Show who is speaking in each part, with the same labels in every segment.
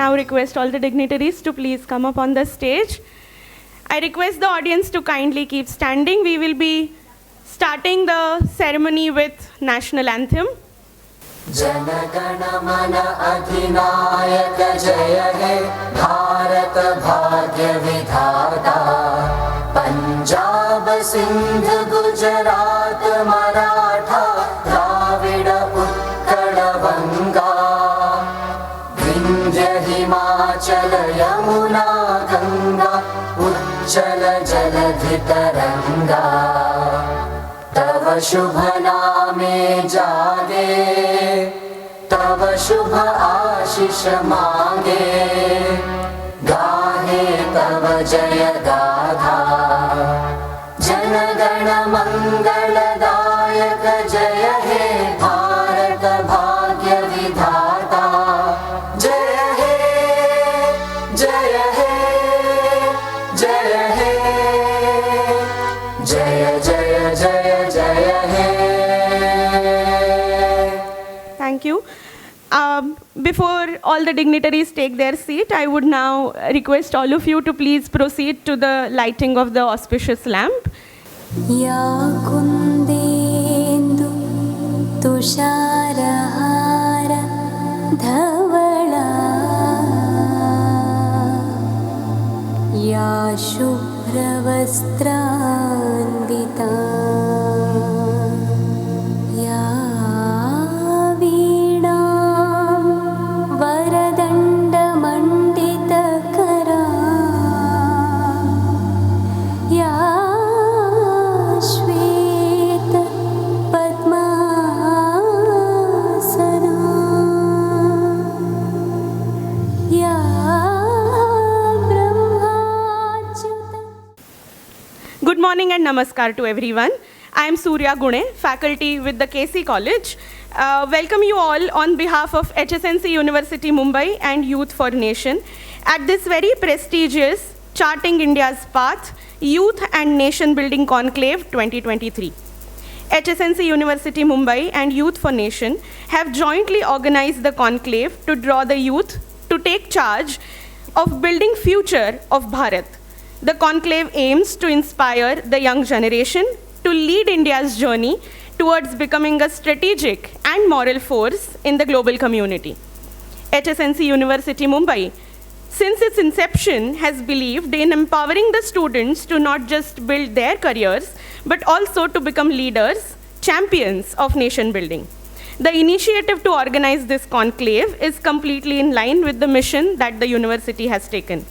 Speaker 1: now request all the dignitaries to please come up on the stage. I request the audience to kindly keep standing. We will be starting the ceremony with national anthem.
Speaker 2: Jana Gana मन अधिनायक जय हे भारत भाग्य विधाता पंजाब सिंध गुजरात मराठा द्राविड उत्कल बंगा विंध्य हिमाचल यमुना गंगा उज्जल जलधि तरंगा तव शुभ नामे जागे तव शुभ आशीष मांगे गाहे तव जय गाथा जन गण मंगलदायक जय हे भारत भाग्य विधाता जय हे जय हे जय हे जय जय जय जय हे.
Speaker 1: Thank you. Before all the dignitaries take their seat, I would now request all of you to please proceed to the lighting of the auspicious lamp.
Speaker 3: या कुन्देन्दु तुषारहार धवला या शुभ्रवस्त्रान्विता या वीणां वरदण्डमण्डितकरा या श्वेत पद्मासना या
Speaker 1: Good morning and namaskar to everyone. I am Surya Gune, faculty with the KC College. Welcome you all on behalf of HSNC University Mumbai and Youth for Nation at this very prestigious Charting India's Path Youth and Nation Building Conclave 2023. HSNC University Mumbai and Youth for Nation have jointly organized the conclave to draw the youth to take charge of building future of Bharat. The conclave aims to inspire the young generation to lead India's journey towards becoming a strategic and moral force in the global community. HSNC University Mumbai, since its inception, has believed in empowering the students to not just build their careers, but also to become leaders, champions of nation building. The initiative to organize this conclave is completely in line with the mission that the university has taken.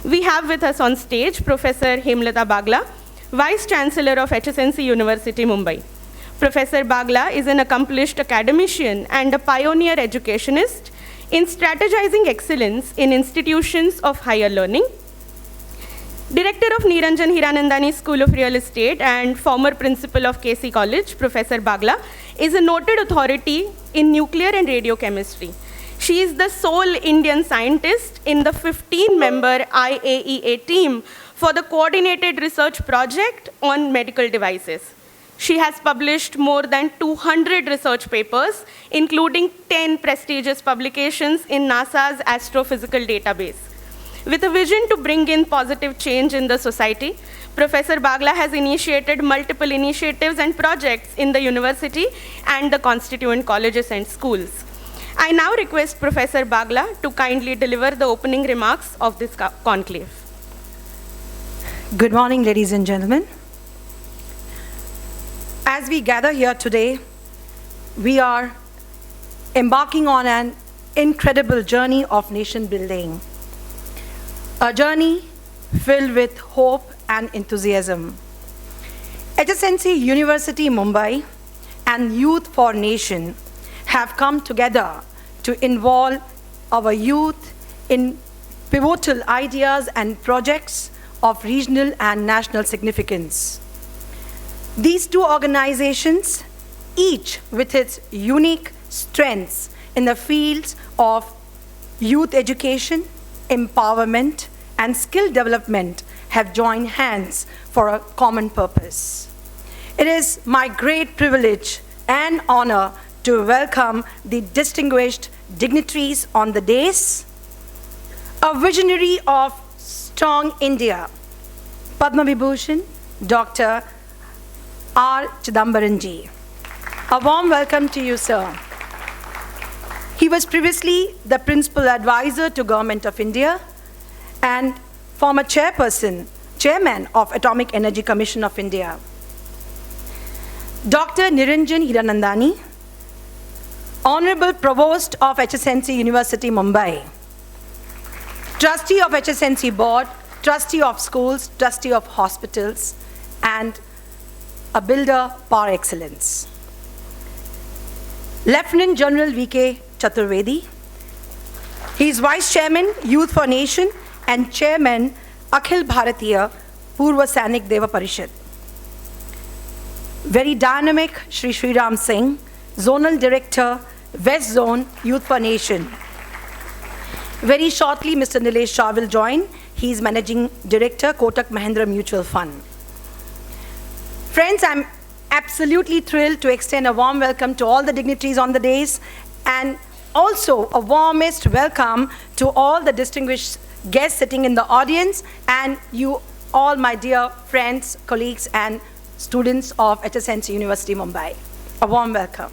Speaker 1: We have with us on stage Professor Hemlata Bagla, Vice Chancellor of HSNC University Mumbai. Professor Bagla is an accomplished academician and a pioneer educationist in strategizing excellence in institutions of higher learning. Director of Niranjan Hiranandani School of Real Estate and former principal of KC College, Professor Bagla is a noted authority in nuclear and radiochemistry. She is the sole Indian scientist in the 15-member IAEA team for the Coordinated Research Project on Medical Devices. She has published more than 200 research papers, including 10 prestigious publications in NASA's astrophysical database. With a vision to bring in positive change in the society, Professor Bagla has initiated multiple initiatives and projects in the university and the constituent colleges and schools. I now request Professor Bagla to kindly deliver the opening remarks of this conclave.
Speaker 4: Good morning, ladies and gentlemen. As we gather here today, we are embarking on an incredible journey of nation building. A journey filled with hope and enthusiasm. HSNC University Mumbai and Youth for Nation have come together to involve our youth in pivotal ideas and projects of regional and national significance. These two organizations, each with its unique strengths in the fields of youth education, empowerment, and skill development, have joined hands for a common purpose. It is my great privilege and honor to welcome the distinguished dignitaries on the dais, a visionary of strong India, Padma Vibhushan, Dr. R. Chidambaran ji. A warm welcome to you, sir. He was previously the Principal Advisor to Government of India and former Chairman of Atomic Energy Commission of India. Dr. Niranjan Hiranandani, Honorable Provost of HSNC University, Mumbai, Trustee of HSNC Board, Trustee of Schools, Trustee of Hospitals, and a builder par excellence. Lieutenant General V.K. Chaturvedi. He is Vice Chairman, Youth for Nation, and Chairman, Akhil Bharatiya Purva Sainik Deva Parishad. Very dynamic, Shri Sriram Singh, Zonal Director, West Zone, Youth for Nation. Very shortly, Mr. Nilesh Shah will join. He is Managing Director, Kotak Mahindra Mutual Fund. Friends, I'm absolutely thrilled to extend a warm welcome to all the dignitaries on the dais, and also a warmest welcome to all the distinguished guests sitting in the audience, and you all, my dear friends, colleagues, and students of HSNC University, Mumbai. A warm welcome.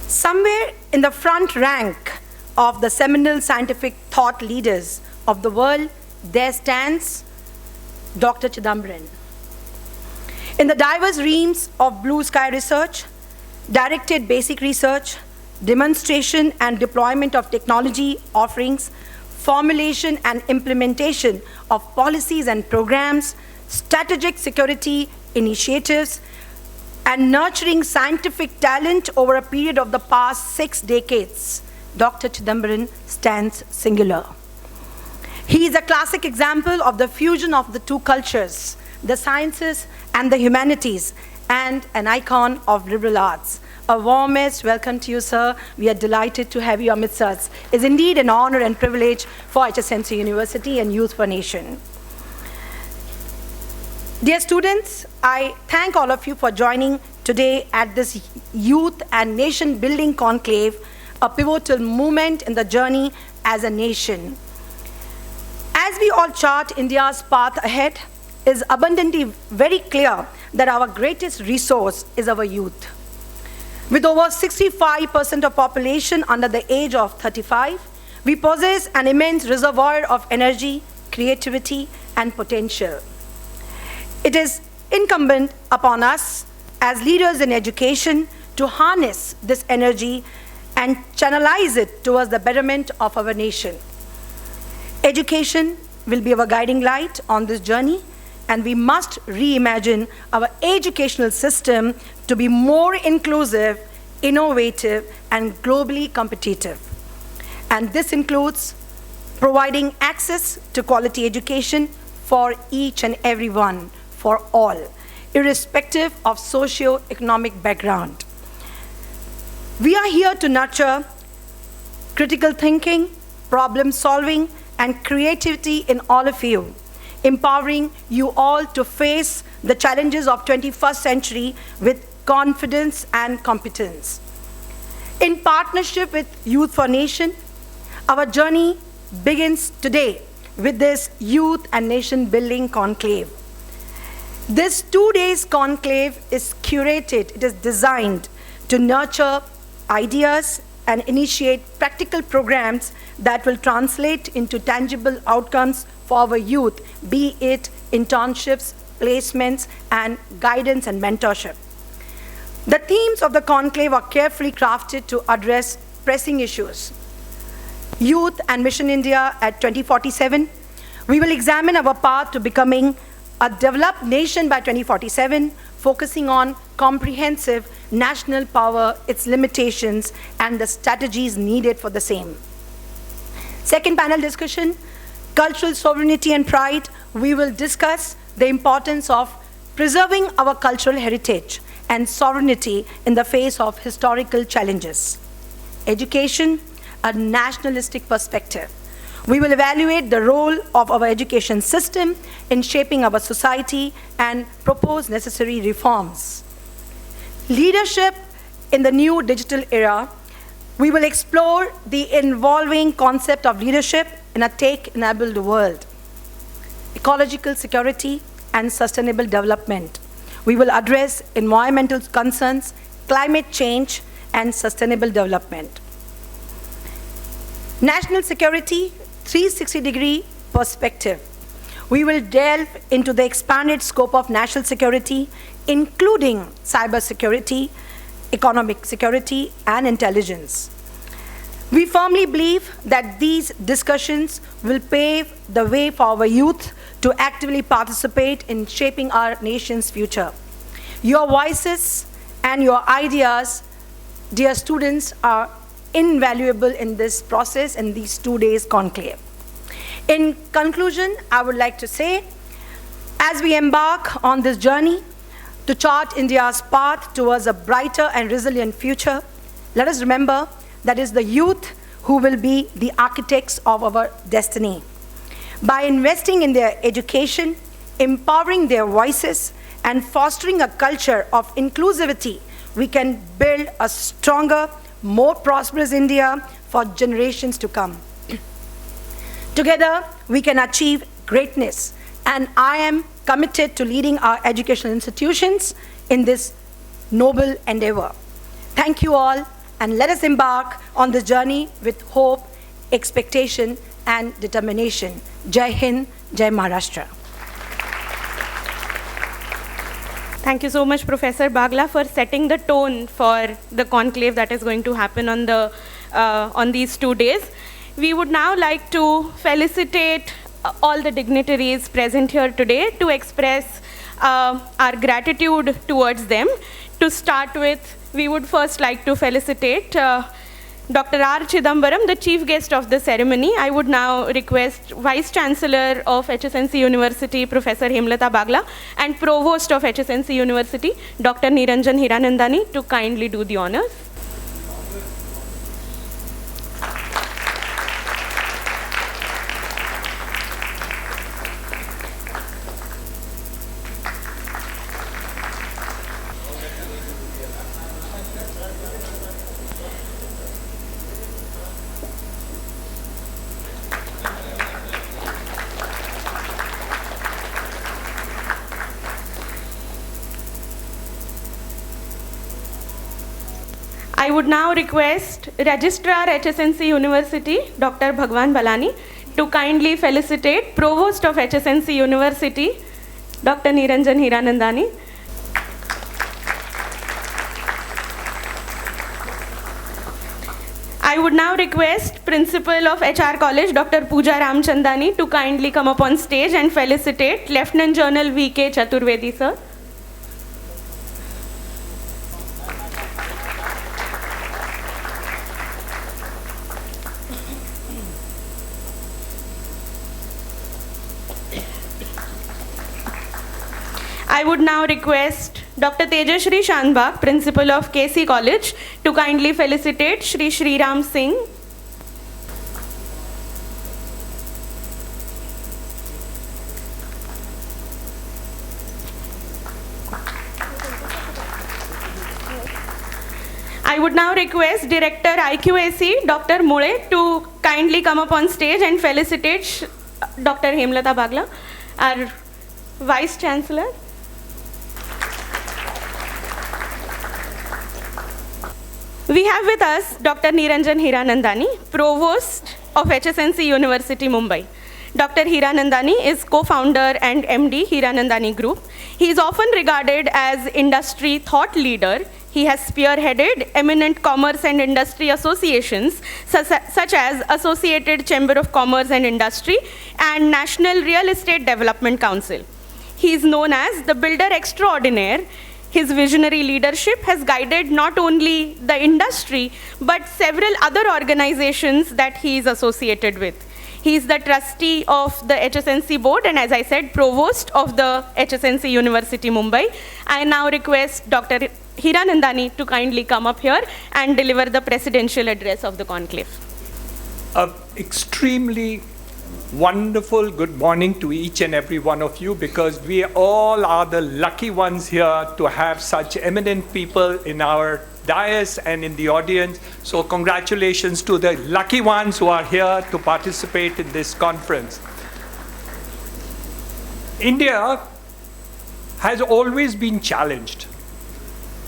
Speaker 4: Somewhere in the front rank of the seminal scientific thought leaders of the world, there stands Dr. Chidambaran. In the diverse realms of blue sky research, directed basic research, demonstration and deployment of technology offerings, formulation and implementation of policies and programs, strategic security initiatives, and nurturing scientific talent over a period of the past 6 decades, Dr. Chidambaran stands singular. He is a classic example of the fusion of the two cultures, the sciences and the humanities, and an icon of liberal arts. A warmest welcome to you, sir. We are delighted to have you amidst us. It's indeed an honor and privilege for HSNC University and Youth for Nation. Dear students, I thank all of you for joining today at this Youth and Nation Building Conclave, a pivotal moment in the journey as a nation. As we all chart India's path ahead, it is abundantly very clear that our greatest resource is our youth. With over 65% of population under the age of 35, we possess an immense reservoir of energy, creativity, and potential. It is incumbent upon us as leaders in education to harness this energy and channelize it towards the betterment of our nation. Education will be our guiding light on this journey, and we must reimagine our educational system to be more inclusive, innovative, and globally competitive. And this includes providing access to quality education for each and everyone, for all, irrespective of socio-economic background. We are here to nurture critical thinking, problem solving, and creativity in all of you, empowering you all to face the challenges of 21st century with confidence and competence. In partnership with Youth for Nation, our journey begins today with this Youth and Nation Building Conclave. This 2 days conclave is curated, it is designed to nurture ideas and initiate practical programs that will translate into tangible outcomes for our youth, be it internships, placements, and guidance and mentorship. The themes of the conclave are carefully crafted to address pressing issues. Youth and Mission India at 2047. We will examine our path to becoming a developed nation by 2047, focusing on comprehensive national power, its limitations, and the strategies needed for the same. Second panel discussion, cultural sovereignty and pride. We will discuss the importance of preserving our cultural heritage and sovereignty in the face of historical challenges. Education, a nationalistic perspective. We will evaluate the role of our education system in shaping our society and propose necessary reforms. Leadership in the new digital era. We will explore the evolving concept of leadership in a tech-enabled world, ecological security, and sustainable development. We will address environmental concerns, climate change, and sustainable development. National security, 360-degree perspective. We will delve into the expanded scope of national security, including cybersecurity, economic security, and intelligence. We firmly believe that these discussions will pave the way for our youth to actively participate in shaping our nation's future. Your voices and your ideas, dear students, are invaluable in this process in these 2 days conclave. In conclusion, I would like to say, as we embark on this journey to chart India's path towards a brighter and resilient future, let us remember that it's the youth who will be the architects of our destiny. By investing in their education, empowering their voices, and fostering a culture of inclusivity, we can build a stronger, more prosperous India for generations to come. Together, we can achieve greatness, and I am committed to leading our educational institutions in this noble endeavor. Thank you all, and let us embark on this journey with hope, expectation, and determination. Jai Hind, Jai Maharashtra.
Speaker 1: Thank you so much, Professor Bagla, for setting the tone for the conclave that is going to happen on these 2 days. We would now like to felicitate all the dignitaries present here today to express our gratitude towards them. To start with, we would first like to felicitate Dr. R. Chidambaram, the chief guest of the ceremony. I would now request Vice Chancellor of HSNC University, Professor Hemlata Bagla, and Provost of HSNC University, Dr. Niranjan Hiranandani, to kindly do the honors. I would now request Registrar HSNC University, Dr. Bhagwan Balani, to kindly felicitate Provost of HSNC University, Dr. Niranjan Hiranandani. I would now request Principal of HR College, Dr. Pooja Ramchandani, to kindly come up on stage and felicitate Lieutenant General V.K. Chaturvedi, sir. I would now request Dr. Tejashri Shanbag, Principal of KC College, to kindly felicitate Shri Shri Ram Singh. I would now request Director IQAC, Dr. Mule, to kindly come up on stage and felicitate Dr. Hemlata Bagla, our Vice Chancellor. We have with us Dr. Niranjan Hiranandani, Provost of HSNC University, Mumbai. Dr. Hiranandani is co-founder and MD, Hiranandani Group. He is often regarded as industry thought leader. He has spearheaded eminent commerce and industry associations, such as Associated Chamber of Commerce and Industry and National Real Estate Development Council. He is known as the builder extraordinaire. His visionary leadership has guided not only the industry, but several other organizations that he is associated with. He is the trustee of the HSNC board and, as I said, provost of the HSNC University, Mumbai. I now request Dr. Hiranandani to kindly come up here and deliver the presidential address of the conclave.
Speaker 5: Extremely wonderful good morning to each and every one of you, because we all are the lucky ones here to have such eminent people in our dais and in the audience. So congratulations to the lucky ones who are here to participate in this conference. India has always been challenged,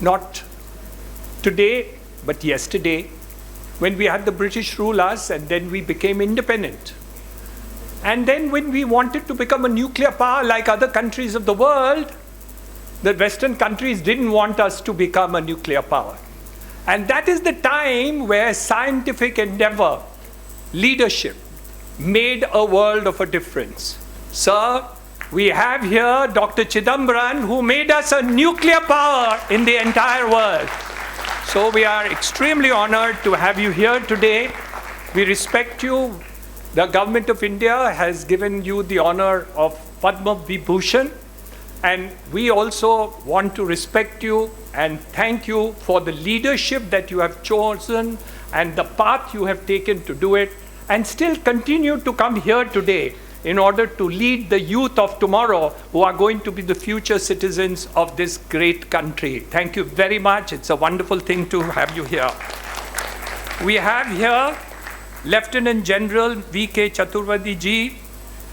Speaker 5: not today, but yesterday, when we had the British rule us and then we became independent. And then when we wanted to become a nuclear power like other countries of the world, the Western countries didn't want us to become a nuclear power. And that is the time where scientific endeavor, leadership, made a world of a difference. Sir, we have here Dr. Chidambaran, who made us a nuclear power in the entire world. So we are extremely honored to have you here today. We respect you. The government of India has given you the honor of Padma Vibhushan. And we also want to respect you and thank you for the leadership that you have chosen and the path you have taken to do it, and still continue to come here today in order to lead the youth of tomorrow who are going to be the future citizens of this great country. Thank you very much. It's a wonderful thing to have you here. We have here Lieutenant General V.K. Chaturvedi ji,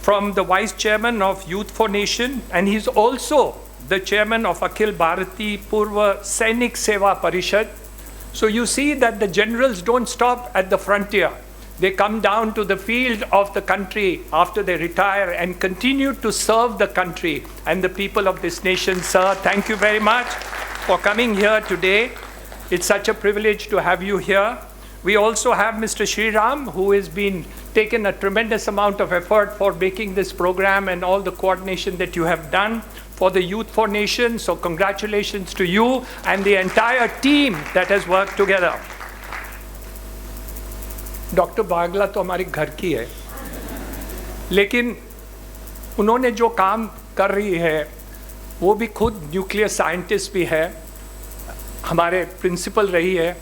Speaker 5: from the Vice Chairman of Youth for Nation, and he's also the Chairman of Akhil Bharati Purva Sainik Seva Parishad. So you see that the generals don't stop at the frontier. They come down to the field of the country after they retire and continue to serve the country and the people of this nation. Sir, thank you very much for coming here today. It's such a privilege to have you here. We also have Mr. Sriram, who has been taken a tremendous amount of effort for making this program and all the coordination that you have done for the Youth for Nation. So congratulations to you and the entire team that has worked together. Doctor Bagla तो हमारे घर की है, लेकिन उन्होंने जो काम कर रही है वो भी खुद न्यूक्लियर साइंटिस्ट भी है, हमारे प्रिंसिपल रही है.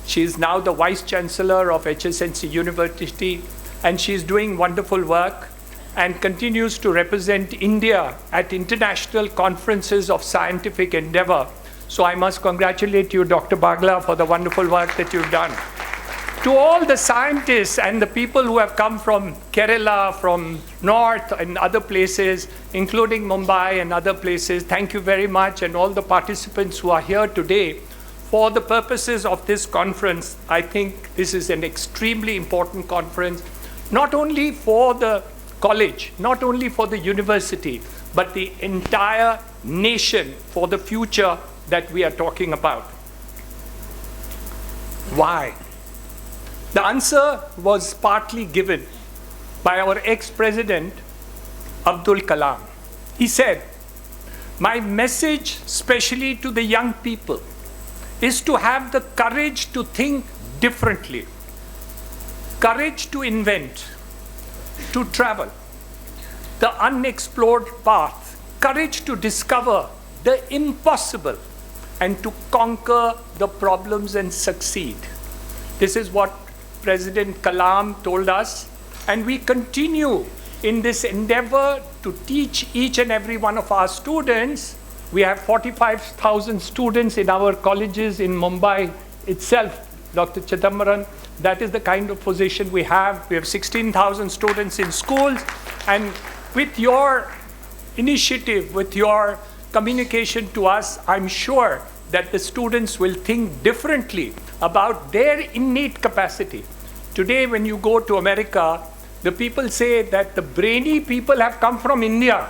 Speaker 5: She is now the Vice Chancellor of HSNC University, and she is doing wonderful work and continues to represent India at international conferences of scientific endeavor. So I must congratulate you, Dr. Bagla, for the wonderful work that you've done. To all the scientists and the people who have come from Kerala, from North and other places, including Mumbai and other places, thank you very much, and all the participants who are here today. For the purposes of this conference, I think this is an extremely important conference, not only for the college, not only for the university, but the entire nation for the future that we are talking about. Why? The answer was partly given by our ex-president, Abdul Kalam. He said, "My message, especially to the young people, is to have the courage to think differently, courage to invent, to travel the unexplored path, courage to discover the impossible, and to conquer the problems and succeed." This is what President Kalam told us, and we continue in this endeavor to teach each and every one of our students. We have 45,000 students in our colleges in Mumbai itself, Dr. Chidambaran. That is the kind of position we have. We have 16,000 students in schools, and with your initiative, with your communication to us, I'm sure that the students will think differently about their innate capacity. Today, when you go to America, the people say that the brainy people have come from India.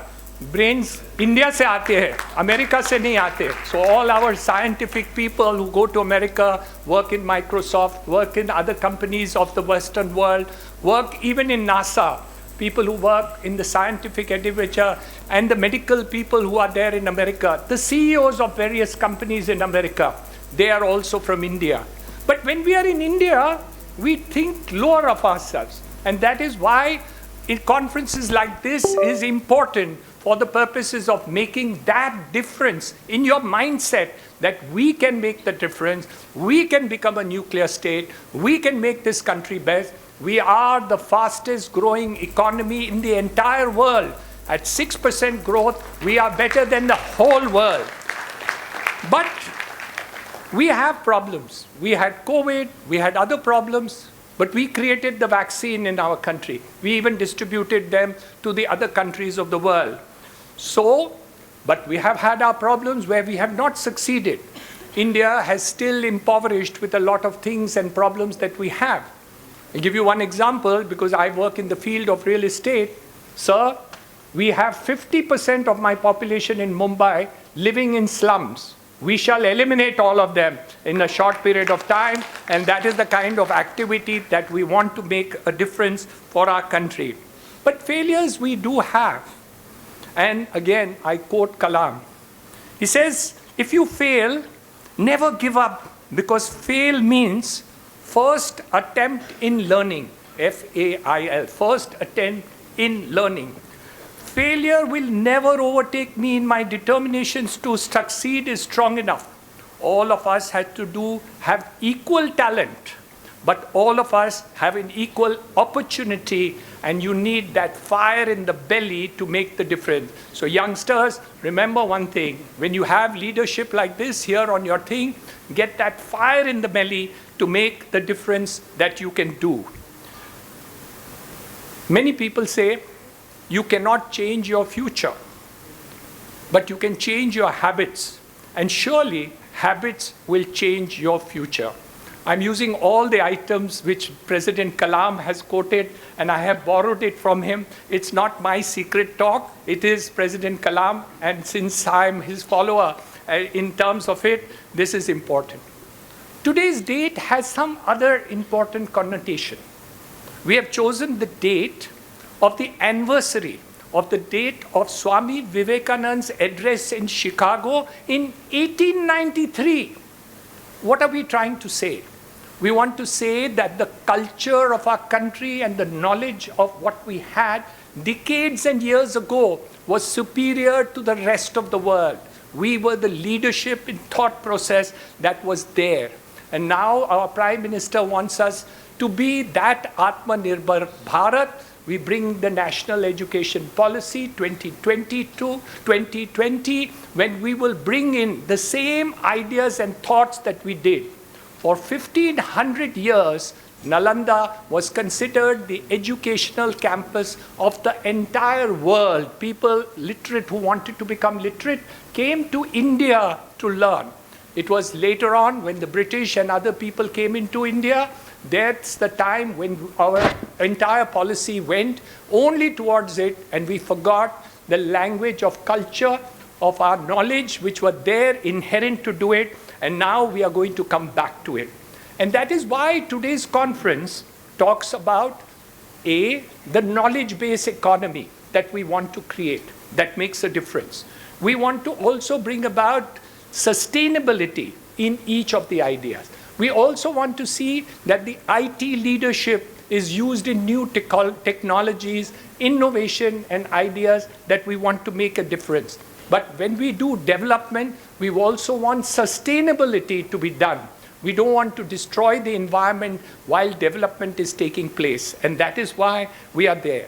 Speaker 5: Brains India se aate hai, America se nahi aate. So all our scientific people who go to America, work in Microsoft, work in other companies of the Western world, work even in NASA, people who work in the scientific adventure, and the medical people who are there in America, the CEOs of various companies in America, they are also from India. But when we are in India, we think lower of ourselves. And that is why in conferences like this is important, for the purposes of making that difference in your mindset, that we can make the difference, we can become a nuclear state, we can make this country best. We are the fastest growing economy in the entire world. At 6% growth, we are better than the whole world. But We have problems. We had COVID, we had other problems, but we created the vaccine in our country. We even distributed them to the other countries of the world. So, but we have had our problems where we have not succeeded. India has still impoverished with a lot of things and problems that we have. I'll give you one example because I work in the field of real estate. Sir, we have 50% of my population in Mumbai living in slums. We shall eliminate all of them in a short period of time, and that is the kind of activity that we want to make a difference for our country. But failures we do have. And again, I quote Kalam. He says, if you fail, never give up, because fail means first attempt in learning, F-A-I-L, first attempt in learning. Failure will never overtake me in my determinations to succeed is strong enough. All of us have equal talent, but all of us have an equal opportunity, and you need that fire in the belly to make the difference. So youngsters, remember one thing, when you have leadership like this here on your thing, get that fire in the belly to make the difference that you can do. Many people say, you cannot change your future, but you can change your habits. And surely, habits will change your future. I'm using all the items which President Kalam has quoted, and I have borrowed it from him. It's not my secret talk. It is President Kalam, and since I'm his follower, in terms of it, this is important. Today's date has some other important connotation. We have chosen the date of the anniversary of the date of Swami Vivekananda's address in Chicago in 1893. What are we trying to say? We want to say that the culture of our country and the knowledge of what we had decades and years ago was superior to the rest of the world. We were the leadership in thought process that was there. And now our Prime Minister wants us to be that Atmanirbhar Bharat. We bring the National Education Policy 2020 to 2020, when we will bring in the same ideas and thoughts that we did. For 1500 years, Nalanda was considered the educational campus of the entire world. People literate who wanted to become literate came to India to learn. It was later on when the British and other people came into India. That's the time when our entire policy went only towards it, and we forgot the language of culture, of our knowledge, which were there inherent to do it, and now we are going to come back to it. And that is why today's conference talks about the knowledge-based economy that we want to create, that makes a difference. We want to also bring about sustainability in each of the ideas. We also want to see that the IT leadership is used in new technologies, innovation, and ideas that we want to make a difference. But when we do development, we also want sustainability to be done. We don't want to destroy the environment while development is taking place. And that is why we are there.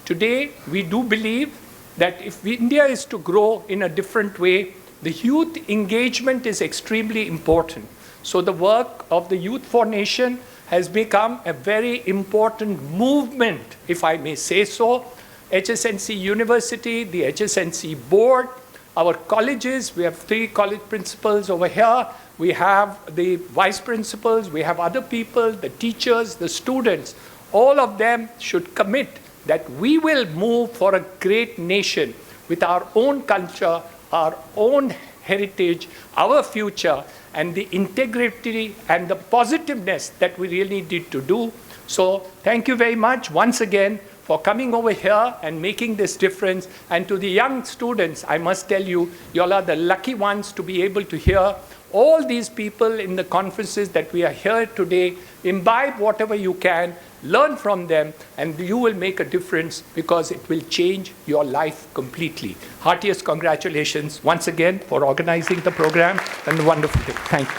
Speaker 5: Today, we do believe that if India is to grow in a different way, the youth engagement is extremely important. So the work of the Youth for Nation has become a very important movement, if I may say so. HSNC University, the HSNC board, our colleges, we have 3 college principals over here. We have the vice principals, we have other people, the teachers, the students. All of them should commit that we will move for a great nation with our own culture, our own heritage, our future, and the integrity and the positiveness that we really need to do. So thank you very much once again for coming over here and making this difference. And to the young students, I must tell you, you all are the lucky ones to be able to hear all these people in the conferences that we are here today. Imbibe whatever you can, learn from them, and you will make a difference because it will change your life completely. Heartiest congratulations once again for organizing the program and the wonderful thing. Thank you.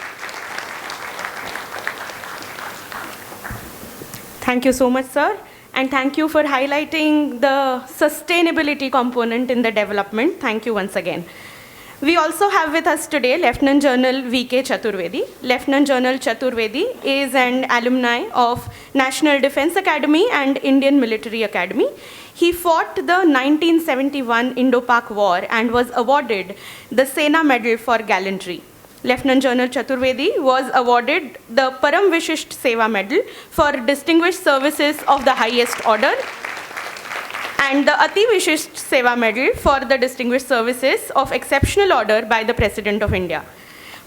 Speaker 1: Thank you so much, sir. And thank you for highlighting the sustainability component in the development. Thank you once again. We also have with us today Lieutenant General V.K. Chaturvedi. Lieutenant General Chaturvedi is an alumni of National Defense Academy and Indian Military Academy. He fought the 1971 Indo-Pak War and was awarded the Sena Medal for gallantry. Lieutenant General Chaturvedi was awarded the Param Vishisht Seva Medal for distinguished services of the highest order and the Ati Vishisht Seva Medal for the distinguished services of exceptional order by the President of India.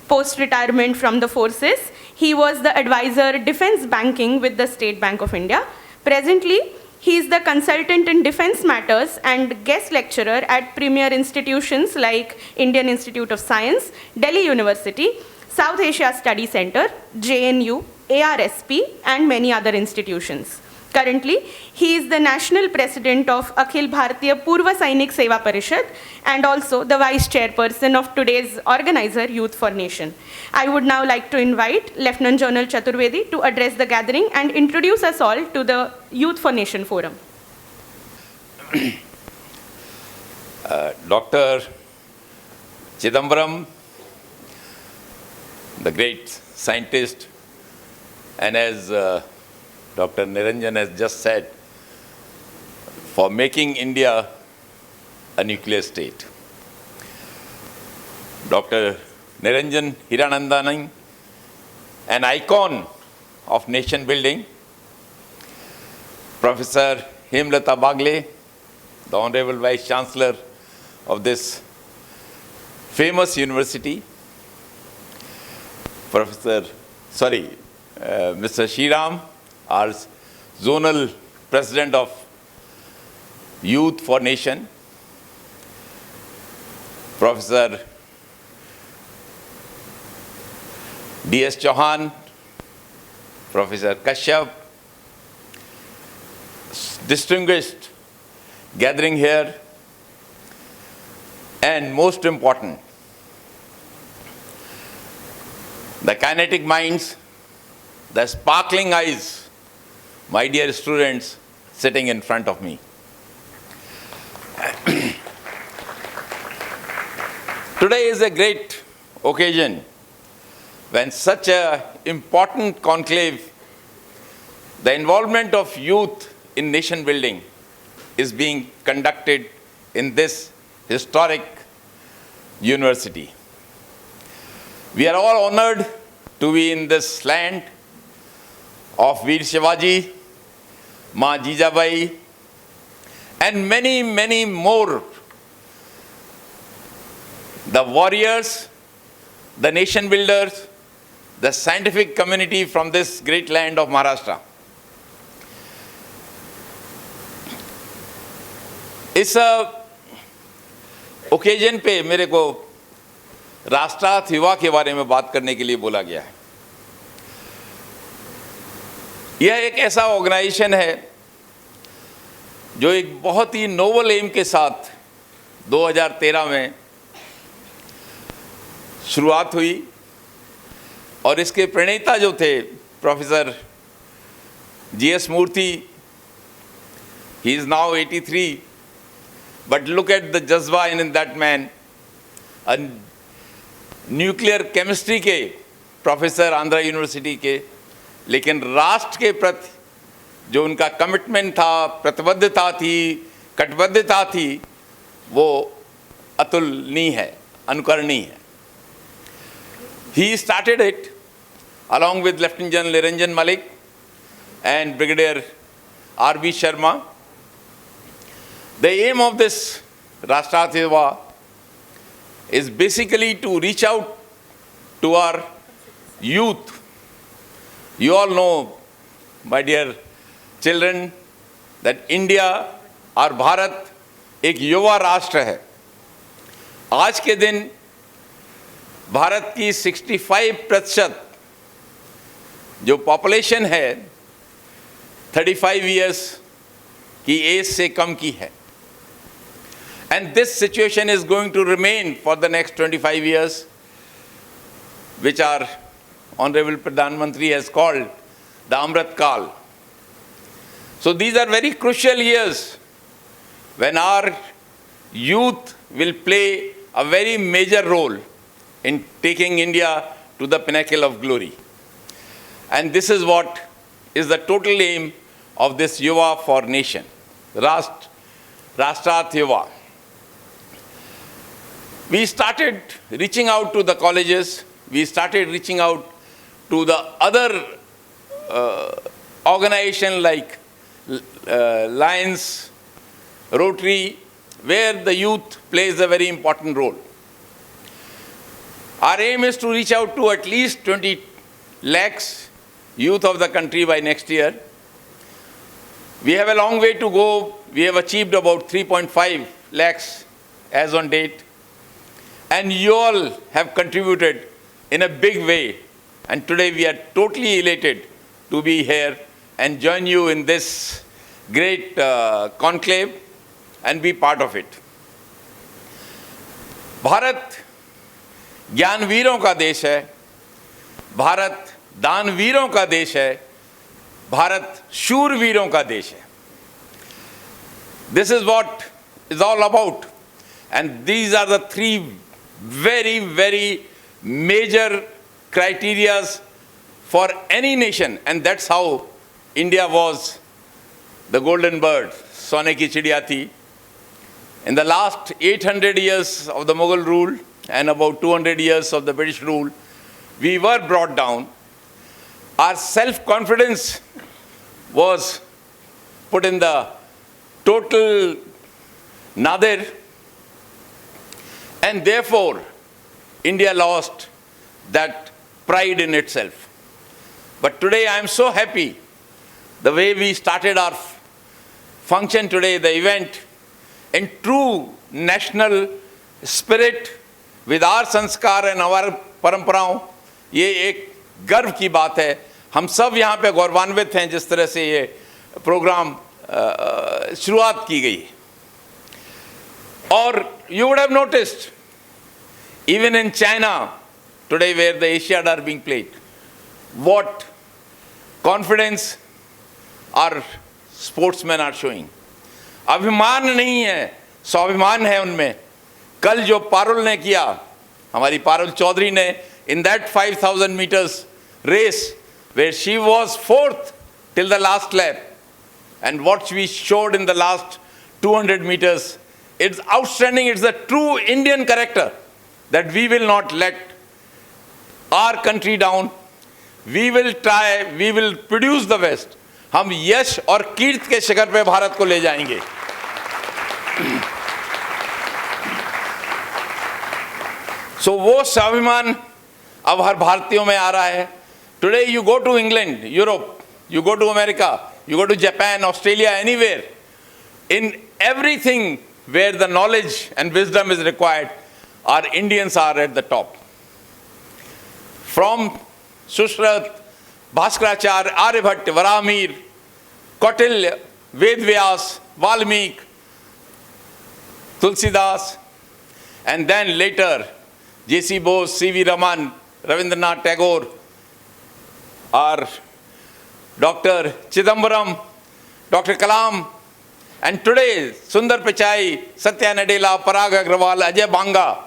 Speaker 1: Post-retirement from the forces, he was the advisor defense banking with the State Bank of India. Presently, he is the consultant in defense matters and guest lecturer at premier institutions like Indian Institute of Science, Delhi University, South Asia Study Center, JNU, ARSP, and many other institutions. Currently, he is the national president of Akhil Bharatiya Purva Sainik Seva Parishad and also the vice chairperson of today's organizer, Youth for Nation. I would now like to invite Lieutenant General Chaturvedi to address the gathering and introduce us all to the Youth for Nation Forum.
Speaker 6: Dr. Chidambaram, the great scientist, and as Dr. Niranjan has just said, for making India a nuclear state. Dr. Niranjan Hiranandani, an icon of nation building. Professor Hemlata Bagle, the Honorable Vice Chancellor of this famous university. Mr. Shriram, our zonal president of Youth for Nation, Professor D.S. Chauhan, Professor Kashyap, distinguished gathering here, and most important, the kinetic minds, the sparkling eyes, my dear students sitting in front of me. Today is a great occasion when such an important conclave, the involvement of youth in nation building, is being conducted in this historic university. We are all honored to be in this land of Veer Shivaji, Ma Jijabai, and many, many more. The warriors, the nation builders, the scientific community from this great land of Maharashtra. इस occasion पे मेरे को राष्ट्रायत्त युवा के बारे में बात करने के लिए बोला गया है। यह एक ऐसा ऑर्गेनाइजेशन है जो एक बहुत ही नोबल एम के साथ 2013 में शुरुआत हुई और इसके प्रणेता जो थे professor G S. Murthy, he is now 83, but look at the jazba in that man. A nuclear chemistry के प्रोफेसर आंध्रा यूनिवर्सिटी के, लेकिन राष्ट्र के प्रति जो उनका कमिटमेंट था, प्रतिबद्धता थी, कटिबद्धता थी, वो अतुलनीय है, अनुकरणीय है। He started it along with Lieutenant General Niranjan Malik and Brigadier R.B. Sharma. The aim of this Rashtrayat Yuva is basically to reach out to our youth. You all know, my dear children, that India और भारत एक युवा राष्ट्र है। आज के दिन भारत की 65% जो पॉपुलेशन है 35 इयर्स की एज से कम की है। And this situation is going to remain for the next 25 years, which our Honorable Pradhan Mantri has called the Amrit Kal. So these are very crucial years when our youth will play a very major role in taking India to the pinnacle of glory. And this is what is the total aim of this Yuva for Nation, Rashtrath Yuva. We started reaching out to the colleges, we started reaching out to the other organizations like Lions, Rotary, where the youth plays a very important role. Our aim is to reach out to at least 20 lakhs youth of the country by next year. We have a long way to go. We have achieved about 3.5 lakhs as on date. And you all have contributed in a big way. And today we are totally elated to be here and join you in this great conclave and be part of it. Bharat ज्ञानवीरों का देश है, भारत दानवीरों का देश है, भारत शूरवीरों का देश है. This is what it's all about. And these are the three very, very major criterias for any nation. And that's how India was the golden bird, सोने की चिड़िया थी. In the last 800 years of the Mughal rule and about 200 years of the British rule, we were brought down. Our self-confidence was put in the total nadir, and therefore India lost that pride in itself. But today I am so happy the way we started our function today, the event, in true national spirit with our sanskar and our paramparaon. ये एक गर्व की बात है. हम सब यहाँ पे गौरवान्वित हैं जिस तरह से ये प्रोग्राम शुरुआत की गई. और you would have noticed, even in China today where the Asiad are being played, what confidence our sportsmen are showing. अभिमान नहीं है, स्वाभिमान है उनमें. कल जो पारुल ने किया, हमारी पारुल चौधरी ने, in that 5,000 meters race where she was fourth till the last lap, and what we showed in the last 200 meters, it's outstanding. It's a true Indian character that we will not let our country down. We will try, we will produce the best. हम यश और कीर्ति के शिखर पे भारत को ले जाएंगे. So वो स्वाभिमान अब हर भारतीयों में आ रहा है. Today you go to England, Europe, you go to America, you go to Japan, Australia, anywhere. In everything where the knowledge and wisdom is required, our Indians are at the top. From Sushrat, Bhaskaracharya, Aryabhatta, Varamir, Kautilya, Vedvyas, Valmiki, Tulsidas, and then later J.C. Bose, C.V. Raman, Rabindranath Tagore, our Dr. Chidambaram, Dr. Kalam, and today Sundar Pichai, Satya Nadella, Parag Agrawal, Ajay Banga.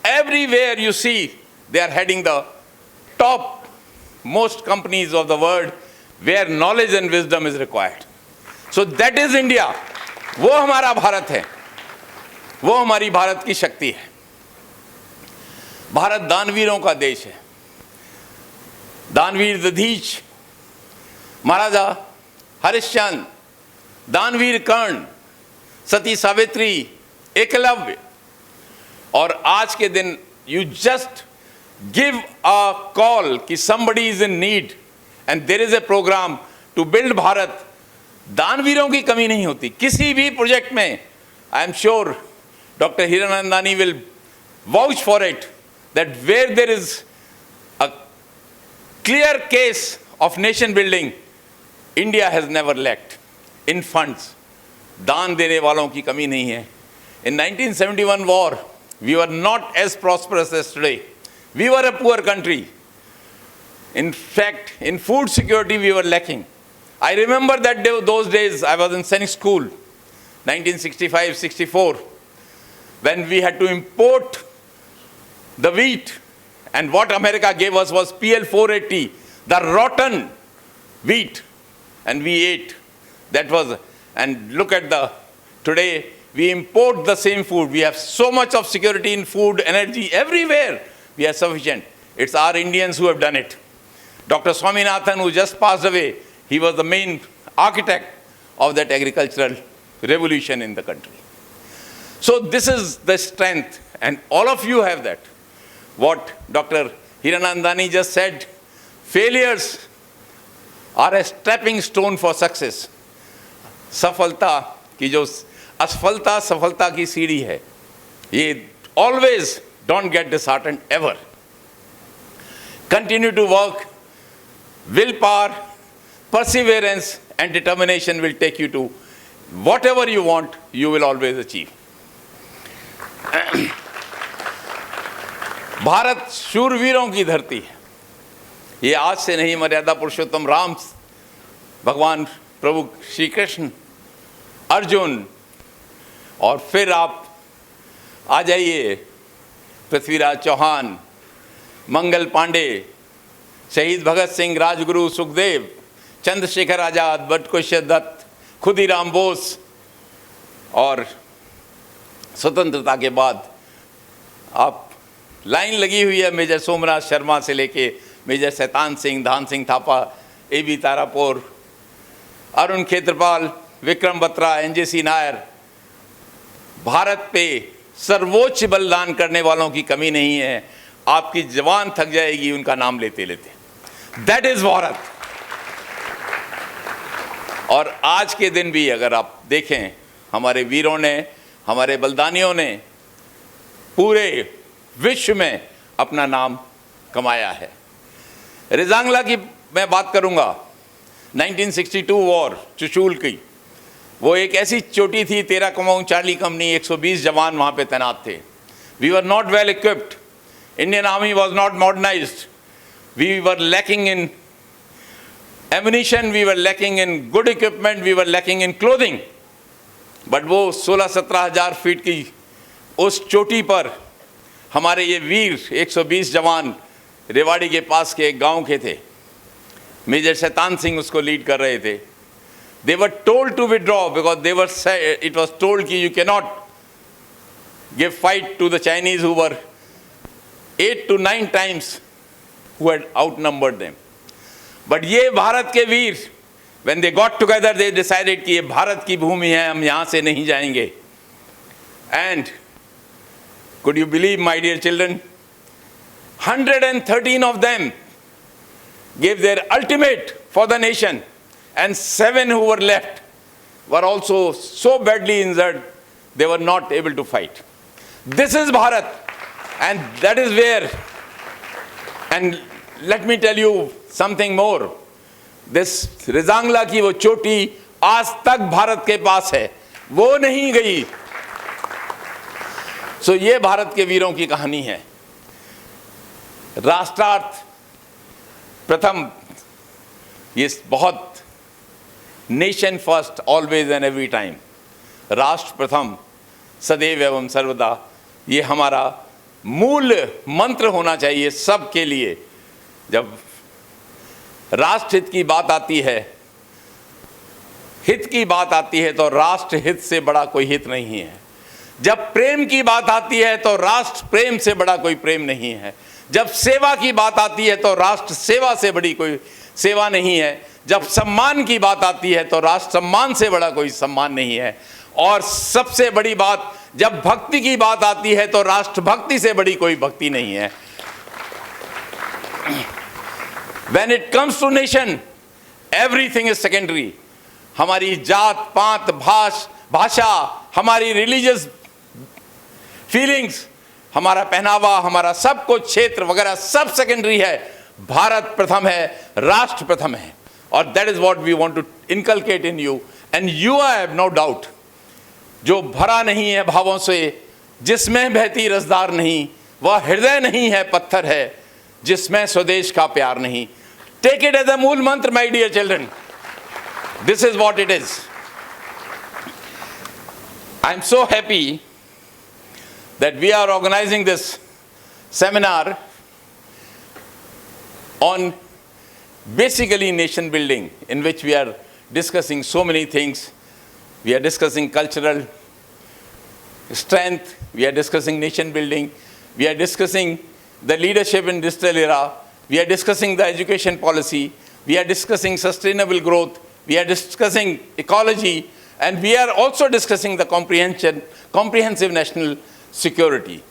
Speaker 6: Everywhere you see, they are heading the top most companies of the world where knowledge and wisdom is required. So that is India. वो हमारा भारत है, वो हमारी भारत की शक्ति है. भारत दानवीरों का देश है. दानवीर दधीच, महाराजा हरिश्चंद्र, दानवीर कर्ण, सती सावित्री, एकलव्य. और आज के दिन you just give a call कि somebody is in need and there is a program to build Bharat. दानवीरों की कमी नहीं होती किसी भी प्रोजेक्ट में. I am sure Dr. Hiranandani will vouch for it that where there is a clear case of nation building, India has never lacked in funds. दान देने वालों की कमी नहीं है. In 1971 war, we were not as prosperous as today. We were a poor country. In fact, in food security, we were lacking. I remember that those days, I was in Sainik school, 1965-64. when we had to import the wheat, and what America gave us was PL 480, the rotten wheat, and we ate. That was, and look at today we import the same food. We have so much of security in food, energy, everywhere we are sufficient. It's our Indians who have done it. Dr. Swaminathan, who just passed away, he was the main architect of that agricultural revolution in the country. So this is the strength, and all of you have that. What Dr. Hiranandani just said, failures are a stepping stone for success. सफलता की जो असफलता सफलता की सीढ़ी है, ये always don't get disheartened ever. Continue to work. Willpower, perseverance and determination will take you to whatever you want, you will always achieve. Bharat शूरवीरों की धरती है. ये आज से नहीं, मर्यादा पुरुषोत्तम राम, भगवान प्रभु श्री कृष्ण, अर्जुन, और फिर आप आ जाइए पृथ्वीराज चौहान, मंगल पांडे, शहीद भगत सिंह, राजगुरु सुखदेव, चंद्रशेखर आजाद, बटकुश दत्त, खुदीराम बोस, और स्वतंत्रता के बाद आप लाइन लगी हुई है मेजर सोमनाथ शर्मा से लेके मेजर शैतान सिंह, धान सिंह थापा, AB तारापुर, अरुण खेत्रपाल, विक्रम बत्रा, NJC नायर. भारत पे सर्वोच्च बलिदान करने वालों की कमी नहीं है. आपकी जवान थक जाएगी उनका नाम लेते लेते. That is Bharat. और आज के दिन भी अगर आप देखें, हमारे वीरों ने, हमारे बलिदानियों ने पूरे विश्व में अपना नाम कमाया है. रिजांगला की मैं बात करूंगा. 1962 वॉर, चुशूल की, वो एक ऐसी चोटी थी, 13 कमाऊं चार्ली कंपनी, 120 जवान वहां पे तैनात थे. We were not well equipped. Indian army was not modernized. We were lacking in ammunition, we were lacking in good equipment, we were lacking in clothing. But वो 16-17 हज़ार फीट की उस चोटी पर हमारे ये वीर 120 जवान रेवाड़ी के पास के एक गांव के थे. मेजर शैतान सिंह उसको लीड कर रहे थे. They were told to withdraw because they were it was told कि you cannot give fight to the Chinese who were 8 to 9 times who had outnumbered them. But ये भारत के वीर, when they got together, they decided कि ये भारत की भूमि है, हम यहाँ से नहीं जाएंगे. And could you believe, my dear children, 113 of them gave their ultimate for the nation, and 7 who were left were also so badly injured they were not able to fight. This is Bharat, and that is where, and let me tell you something more. This Rezang La की वो चोटी आज तक भारत के पास है, वो नहीं गई. सो ये भारत के वीरों की कहानी है. राष्ट्रार्थ प्रथम, ये बहुत nation first always and every time. राष्ट्र प्रथम सदैव एवं सर्वदा, ये हमारा मूल मंत्र होना चाहिए सबके लिए. जब राष्ट्र हित की बात आती है, हित की बात आती है, तो राष्ट्र हित से बड़ा कोई हित नहीं है. जब प्रेम की बात आती है तो राष्ट्र प्रेम से बड़ा कोई प्रेम नहीं है. जब सेवा की बात आती है तो राष्ट्र सेवा से बड़ी कोई सेवा नहीं है. जब सम्मान की बात आती है तो राष्ट्र सम्मान से बड़ा कोई सम्मान नहीं है. और सबसे बड़ी बात, जब भक्ति की बात आती है तो राष्ट्र भक्ति से बड़ी कोई भक्ति नहीं है. When it comes to nation, everything is secondary. हमारी जात पात, भाषा, हमारी रिलीजियस फीलिंग्स, हमारा पहनावा, हमारा सब कुछ, क्षेत्र वगैरह सब सेकेंडरी है. भारत प्रथम है, राष्ट्र प्रथम है. और that is what we want to inculcate in you, and you I have no doubt. जो भरा नहीं है भावों से, जिसमें बहती रसदार नहीं, वह हृदय नहीं है, पत्थर है, जिसमें स्वदेश का प्यार नहीं. टेक इट एज अ मूल मंत्र, my dear children. This is what it is. I am so happy that we are organizing this seminar on basically nation building, in which we are discussing so many things. We are discussing cultural strength, we are discussing nation building, we are discussing the leadership in digital era, we are discussing the education policy, we are discussing sustainable growth, we are discussing ecology, and we are also discussing the comprehensive national security.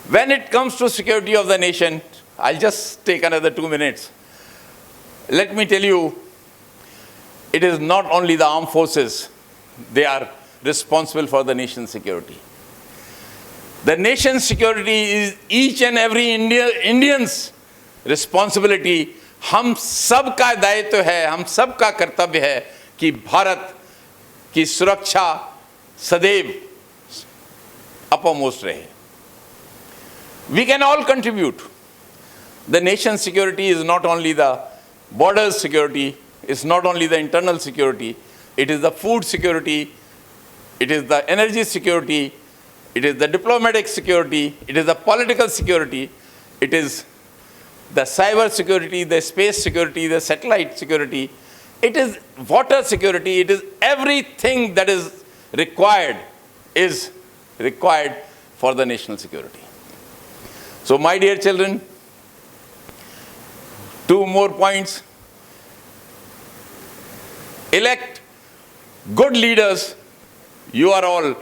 Speaker 6: When it comes to security of the nation, I'll just take another 2 minutes. Let me tell you, it is not only the armed forces, they are responsible for the nation's security. The nation's security is each and every Indian's responsibility. हम सब का दायित्व है, हम सब का कर्तव्य है कि भारत की सुरक्षा सदैव uppermost रहे. We can all contribute. The nation's security is not only the border security, it's not only the internal security, it is the food security, it is the energy security, it is the diplomatic security, it is the political security, it is the cyber security, the space security, the satellite security, it is water security, it is everything that is required for the national security. So my dear children, 2 more points. Elect good leaders. You are all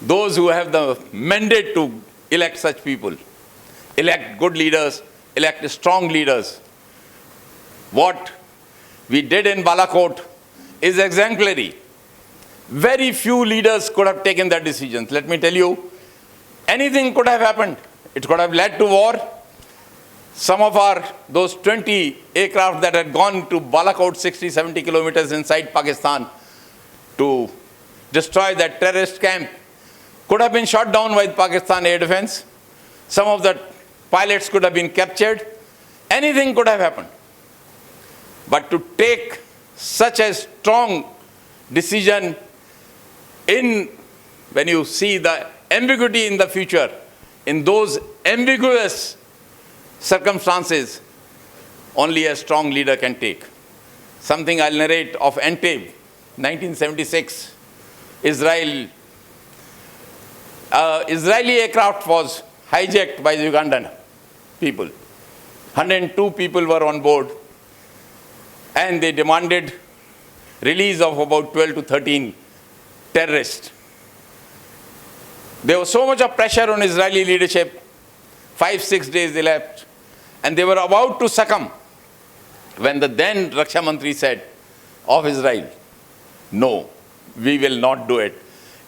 Speaker 6: those who have the mandate to elect such people. Elect good leaders, elect strong leaders. What we did in Balakot is exemplary. Very few leaders could have taken that decision. Let me tell you, anything could have happened. It could have led to war. Some of those 20 aircraft that had gone to Balakot 60, 70 kilometers inside Pakistan to destroy that terrorist camp could have been shot down by Pakistan Air Defense. Some of the pilots could have been captured. Anything could have happened. But to take such a strong decision when you see the ambiguity in the future, in those ambiguous circumstances, only a strong leader can take. Something I'll narrate of Entebbe, 1976. Israeli aircraft was hijacked by the Ugandan people. 102 people were on board, and they demanded release of about 12 to 13 terrorists. There was so much of pressure on Israeli leadership. 5-6 days elapsed, and they were about to succumb when the then Raksha Mantri said of Israel, no, we will not do it.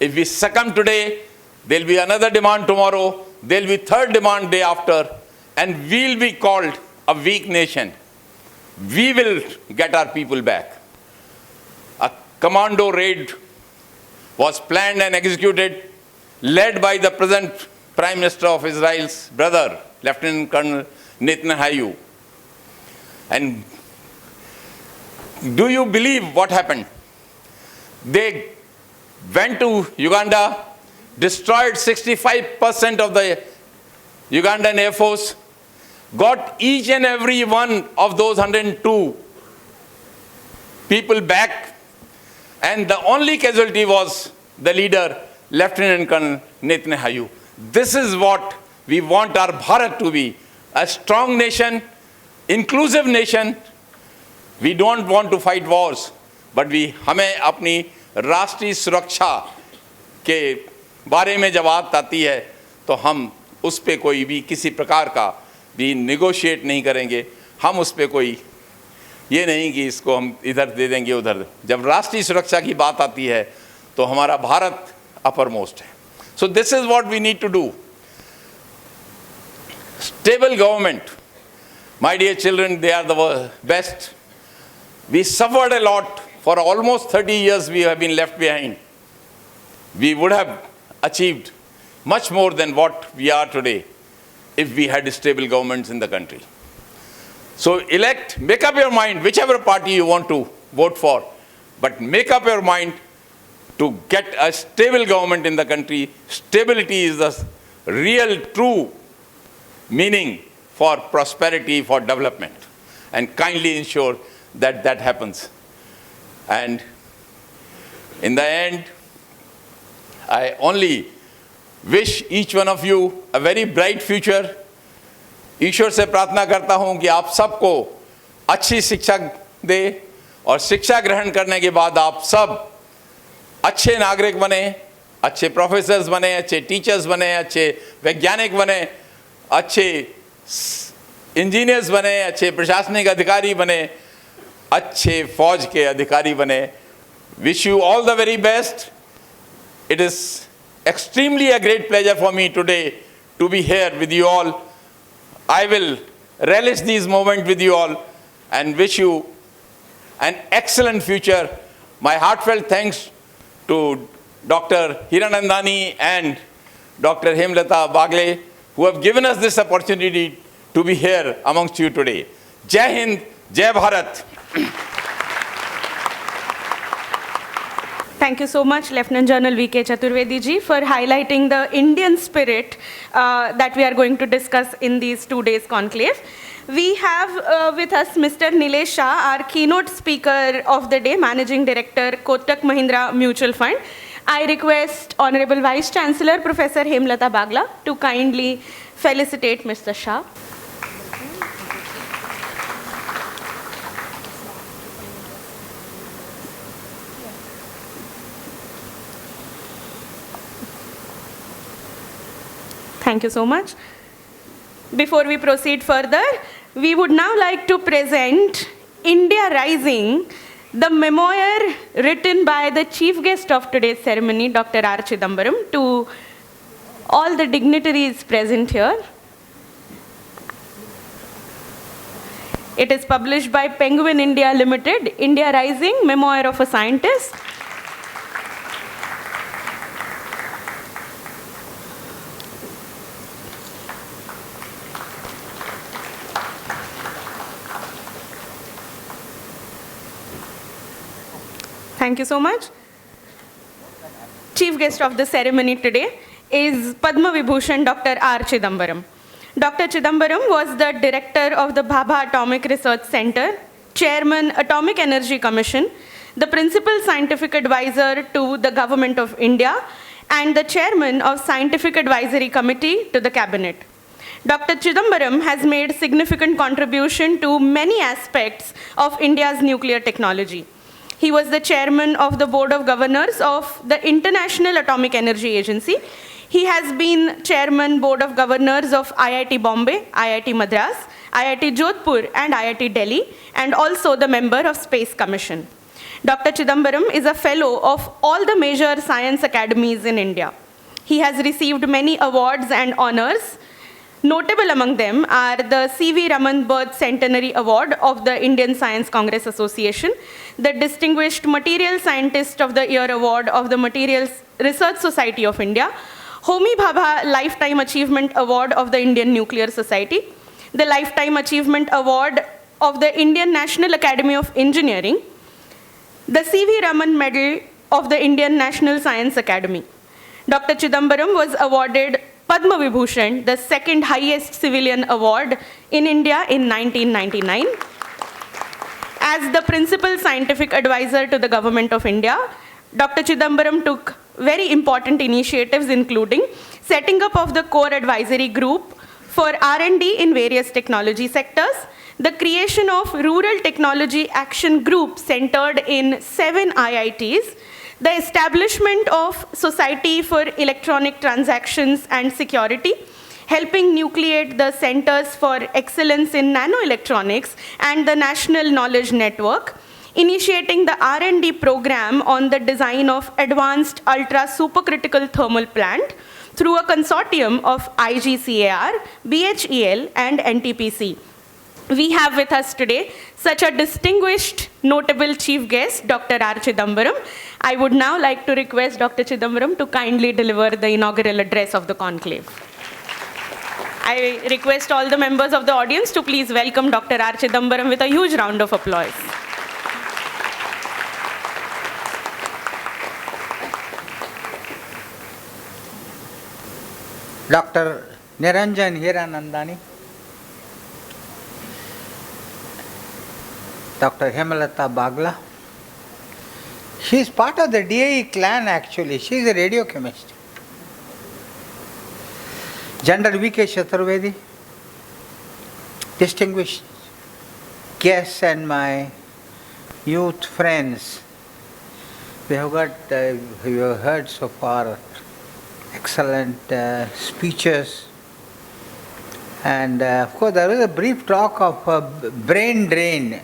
Speaker 6: If we succumb today, there will be another demand tomorrow, there will be third demand day after, and we'll be called a weak nation. We will get our people back. A commando raid was planned and executed, led by the present Prime Minister of Israel's brother, Lieutenant Colonel Netanyahu. And do you believe what happened? They went to Uganda, destroyed 65% of the Ugandan Air Force, got each and every one of those 102 people back, and the only casualty was the leader, Lieutenant Colonel Netanyahu. This is what we want our Bharat to be, a strong nation, inclusive nation. We don't want to fight wars, but हमें अपनी राष्ट्रीय सुरक्षा के बारे में जब बात आती है तो हम उस पे कोई भी किसी प्रकार का भी नेगोशिएट नहीं करेंगे. हम उस पे कोई ये नहीं कि इसको हम इधर दे देंगे उधर. जब राष्ट्रीय सुरक्षा की बात आती है तो हमारा भारत uppermost है. So this is what we need to do. Stable government. My dear children, they are the best. We suffered a lot. For almost 30 years we have been left behind. We would have achieved much more than what we are today if we had stable governments in the country. So elect, make up your mind, whichever party you want to vote for, but make up your mind to get a stable government in the country. Stability is the real, true meaning for prosperity, for development. And kindly ensure that that happens. And in the end, I only wish each one of you a very bright future. ईश्वर से प्रार्थना करता हूं कि आप सबको अच्छी शिक्षा दे और शिक्षा ग्रहण करने के बाद आप सब अच्छे नागरिक बने, अच्छे प्रोफेसर्स बने, अच्छे टीचर्स बने, अच्छे वैज्ञानिक बने, अच्छे इंजीनियर्स बने, अच्छे प्रशासनिक अधिकारी बने, अच्छे फौज के अधिकारी बने. Wish you all the very best. It is extremely a great pleasure for me today to be here with you all. I will relish these moments with you all and wish you an excellent future. My heartfelt thanks to Dr. Hiranandani and Dr. Hemlata Bagle, who have given us this opportunity to be here amongst you today. Jai Hind, Jai Bharat.
Speaker 1: Thank you so much, Lieutenant General V.K. Chaturvedi ji, for highlighting the Indian spirit that we are going to discuss in these 2 days conclave. We have with us Mr. Nilesh Shah, our keynote speaker of the day, Managing Director, Kotak Mahindra Mutual Fund. I request Honorable Vice Chancellor, Professor Hemlata Bagla, to kindly felicitate Mr. Shah. Thank you so much. Before we proceed further, we would now like to present India Rising, the memoir written by the chief guest of today's ceremony, Dr. R. Chidambaram, to all the dignitaries present here. It is published by Penguin India Limited, India Rising, Memoir of a Scientist. Thank you so much. Chief guest of the ceremony today is Padma Vibhushan Dr. R. Chidambaram. Dr. Chidambaram was the director of the Bhabha Atomic Research Center, chairman Atomic Energy Commission, the principal scientific advisor to the Government of India, and the chairman of Scientific Advisory Committee to the Cabinet. Dr. Chidambaram has made significant contribution to many aspects of India's nuclear technology. He was the chairman of the Board of Governors of the International Atomic Energy Agency. He has been chairman, Board of Governors of IIT Bombay, IIT Madras, IIT Jodhpur, and IIT Delhi, and also the member of Space Commission. Dr. Chidambaram is a fellow of all the major science academies in India. He has received many awards and honors. Notable among them are the C.V. Raman Birth Centenary Award of the Indian Science Congress Association, the Distinguished Material Scientist of the Year Award of the Materials Research Society of India, Homi Bhabha Lifetime Achievement Award of the Indian Nuclear Society, the Lifetime Achievement Award of the Indian National Academy of Engineering, the C.V. Raman Medal of the Indian National Science Academy. Dr. Chidambaram was awarded Padma Vibhushan, the second highest civilian award in India in 1999. As the principal scientific advisor to the Government of India, Dr. Chidambaram took very important initiatives, including setting up of the core advisory group for R&D in various technology sectors, the creation of Rural Technology Action Group centered in 7 IITs, the establishment of Society for Electronic Transactions and Security, helping nucleate the Centers for Excellence in Nanoelectronics and the National Knowledge Network, initiating the R&D program on the design of advanced ultra-supercritical thermal plant through a consortium of IGCAR, BHEL, and NTPC. We have with us today such a distinguished, notable chief guest, Dr. R. Chidambaram. I would now like to request Dr. Chidambaram to kindly deliver the inaugural address of the conclave. I request all the members of the audience to please welcome Dr. R. Chidambaram with a huge round of applause.
Speaker 7: Dr. Niranjan Hiranandani, Dr. Hemalata Bagla. She is part of the DAE clan actually. She is a radiochemist. General V.K. Chaturvedi, distinguished guests and my youth friends. We have heard so far excellent speeches, and of course there was a brief talk of brain drain.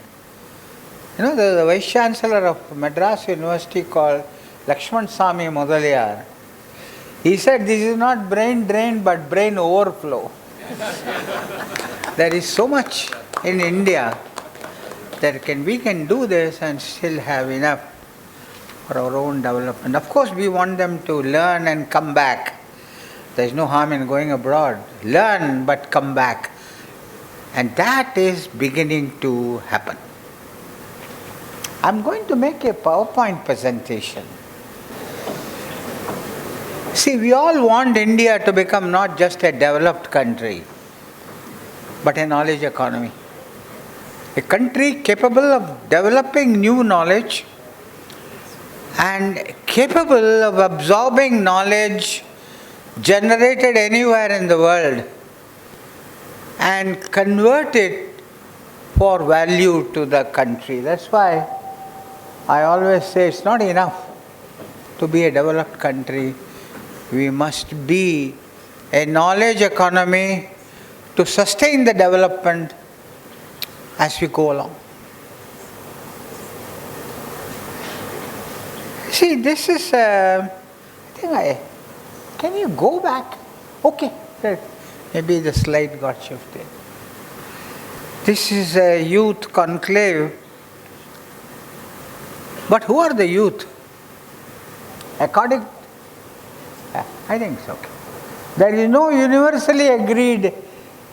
Speaker 7: You know, the Vice Chancellor of Madras University called Lakshman Sami Mudaliar. He said this is not brain drain but brain overflow. There is so much in India that we can do this and still have enough for our own development. Of course, we want them to learn and come back. There is no harm in going abroad. Learn but come back. And that is beginning to happen. I'm going to make a PowerPoint presentation. See, we all want India to become not just a developed country, but a knowledge economy. A country capable of developing new knowledge and capable of absorbing knowledge generated anywhere in the world and convert it for value to the country. That's why I always say it's not enough to be a developed country. We must be a knowledge economy to sustain the development as we go along. See, this is, can you go back? Okay, good. Maybe the slide got shifted. This is a youth conclave. But who are the youth? According, I think so. Okay. There is no universally agreed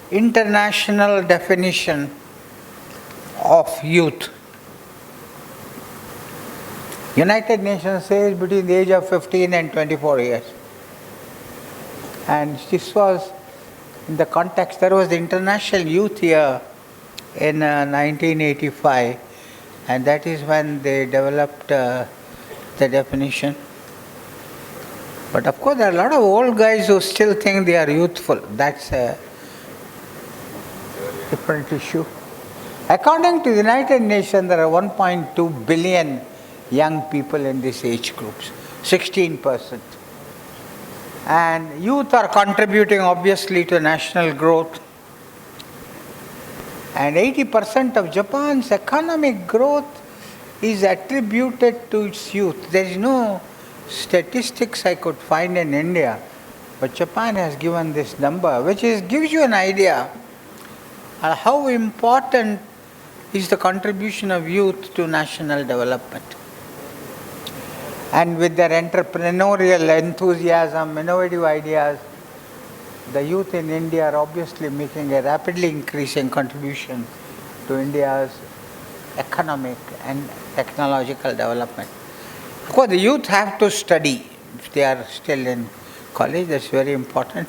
Speaker 7: international definition of youth. United Nations says between the age of 15 and 24 years. And this was in the context, there was the International Youth Year in 1985, and that is when they developed the definition. But of course, there are a lot of old guys who still think they are youthful. That's a different issue. According to the United Nations, there are 1.2 billion young people in these age groups, 16%. And youth are contributing obviously to national growth. And 80% of Japan's economic growth is attributed to its youth. There is no statistics I could find in India, but Japan has given this number, which gives you an idea how important is the contribution of youth to national development. And with their entrepreneurial enthusiasm, innovative ideas, the youth in India are obviously making a rapidly increasing contribution to India's economic and technological development. Of course, the youth have to study if they are still in college. That's very important.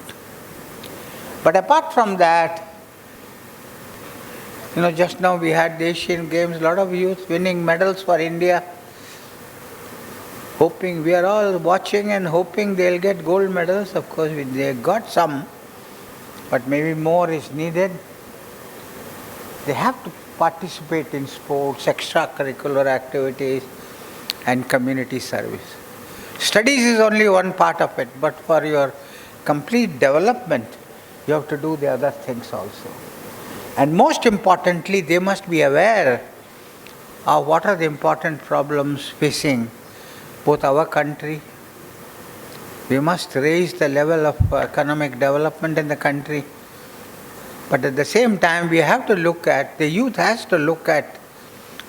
Speaker 7: But apart from that, just now we had the Asian Games, a lot of youth winning medals for India. Hoping, we are all watching and hoping they'll get gold medals. Of course, they got some, but maybe more is needed. They have to participate in sports, extracurricular activities, and community service. Studies is only one part of it, but for your complete development, you have to do the other things also. And most importantly, they must be aware of what are the important problems facing both our country. We must raise the level of economic development in the country. But at the same time, we have to look at, the youth has to look at,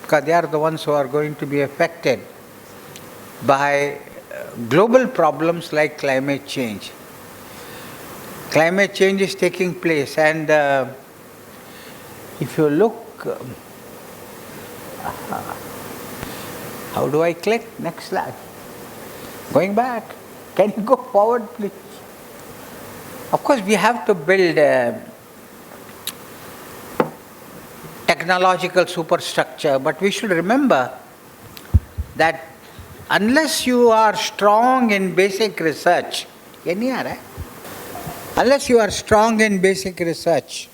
Speaker 7: because they are the ones who are going to be affected by global problems like climate change. Climate change is taking place, and if you look, how do I click? Next slide. Going back. Can you go forward, please? Of course, we have to build technological superstructure, but we should remember that unless you are strong in basic research, unless you are strong in basic research,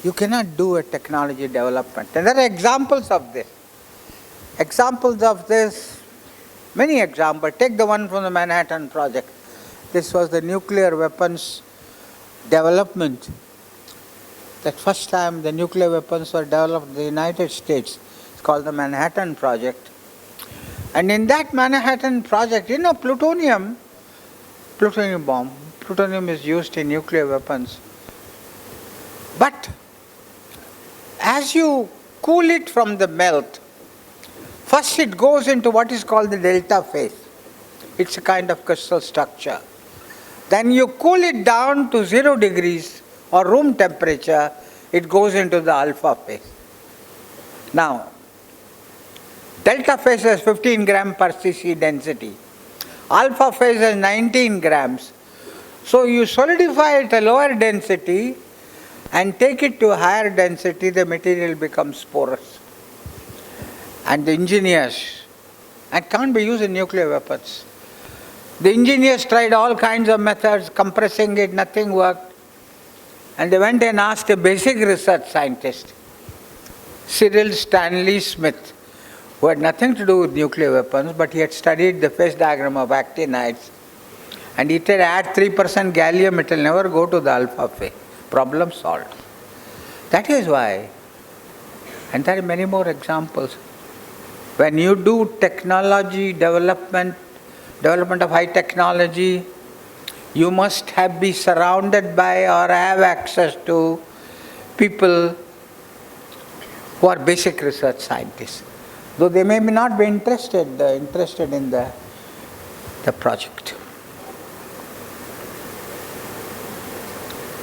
Speaker 7: you cannot do a technology development. And there are examples of this. Many examples. Take the one from the Manhattan Project. This was the nuclear weapons development. That first time the nuclear weapons were developed in the United States. It's called the Manhattan Project. And in that Manhattan Project, plutonium bomb. Plutonium is used in nuclear weapons. But as you cool it from the melt, first it goes into what is called the delta phase. It's a kind of crystal structure. Then you cool it down to 0 degrees or room temperature, it goes into the alpha phase. Now, delta phase has 15 gram per cc density. Alpha phase has 19 grams. So you solidify at a lower density and take it to a higher density, the material becomes porous. And the engineers, and can't be used in nuclear weapons. The engineers tried all kinds of methods, compressing it, nothing worked. And they went and asked a basic research scientist, Cyril Stanley Smith, who had nothing to do with nuclear weapons, but he had studied the phase diagram of actinides. And he said, add 3% gallium, it will never go to the alpha phase. Problem solved. That is why, and there are many more examples, when you do technology development of high technology, you must be surrounded by or have access to people who are basic research scientists, though they may not be interested in the project.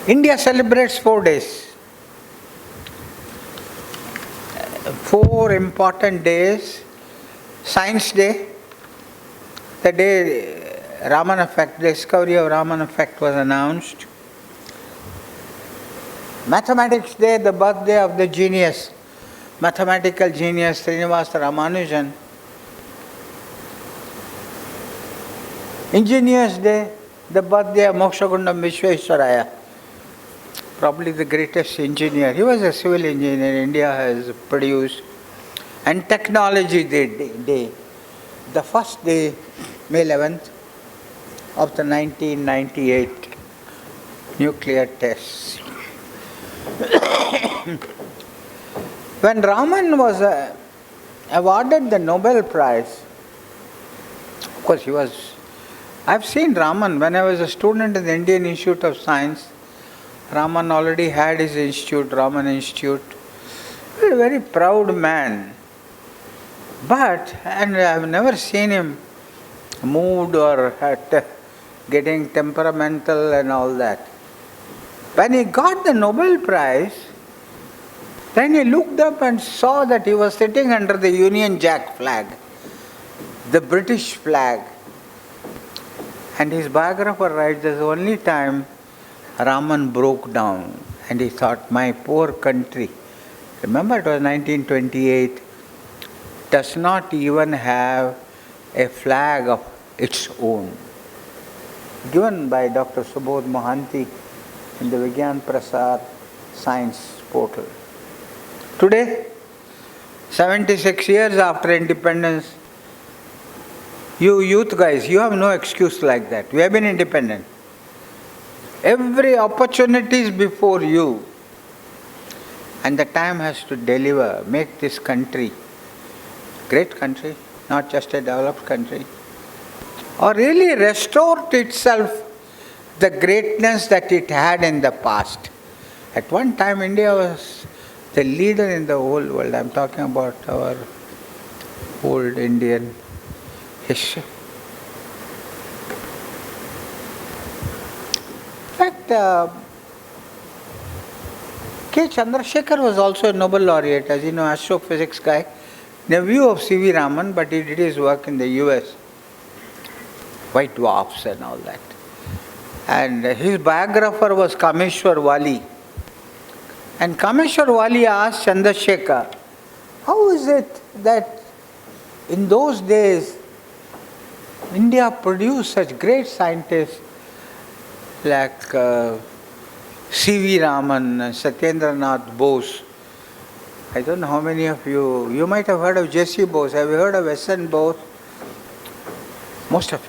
Speaker 7: India celebrates 4 days. 4 important days. Science Day, the day Raman effect, the discovery of Raman effect was announced. Mathematics Day, the birthday of the genius, mathematical genius Srinivasa Ramanujan. Engineers Day, the birthday of Mokshagundam Vishwesvaraya, probably the greatest engineer. He was a civil engineer India has produced. And Technology Day, the first day, May 11th, of the 1998 nuclear tests. When Raman was awarded the Nobel Prize, of course I've seen Raman when I was a student in the Indian Institute of Science. Raman already had his institute, Raman Institute. He was a very proud man. And I've never seen him moved or getting temperamental and all that. When he got the Nobel Prize, then he looked up and saw that he was sitting under the Union Jack flag, the British flag. And his biographer writes, that's the only time Raman broke down and he thought, my poor country, remember it was 1928, does not even have a flag of its own. Given by Dr. Subodh Mohanty in the Vigyan Prasar Science Portal. Today, 76 years after independence, you youth guys, you have no excuse like that. We have been independent. Every opportunity is before you. And the time has to deliver, make this country, great country, not just a developed country, or really restore to itself the greatness that it had in the past. At one time, India was the leader in the whole world. I'm talking about our old Indian history. In fact, K. Chandrasekhar was also a Nobel laureate, as you know, astrophysics guy. The view of C.V. Raman, but he did his work in the US. White dwarfs and all that. And his biographer was Kameshwar Wali. And Kameshwar Wali asked Chandrasekhar, how is it that in those days India produced such great scientists like C.V. Raman, Satyendranath Bose. I don't know how many of you might have heard of J.C. Bose. Have you heard of S.N. Bose?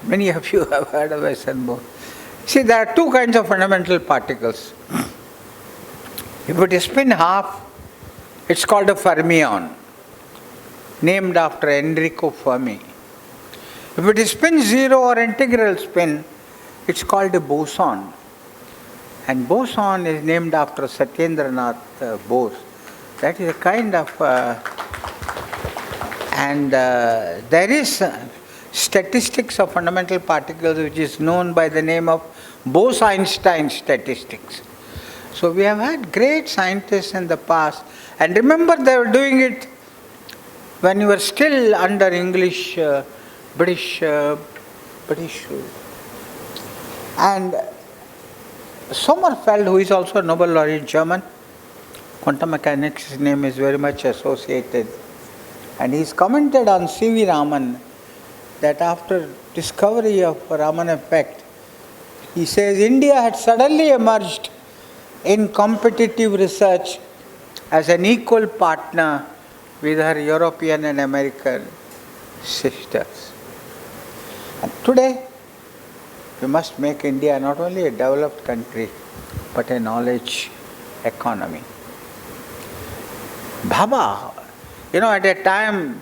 Speaker 7: Many of you have heard of S.N. Bose. See, there are two kinds of fundamental particles. If it is spin half, it's called a fermion, named after Enrico Fermi. If it is spin zero or integral spin, it's called a boson. And boson is named after Satyendranath Bose. That is a kind of, there is statistics of fundamental particles which is known by the name of Bose-Einstein statistics. So we have had great scientists in the past, and remember they were doing it when you were still under English, British. And Sommerfeld, who is also a Nobel laureate German, quantum mechanics, his name is very much associated. And he's commented on C.V. Raman that after discovery of Raman effect, he says India had suddenly emerged in competitive research as an equal partner with her European and American sisters. And today, we must make India not only a developed country, but a knowledge economy. Bhabha, at a time,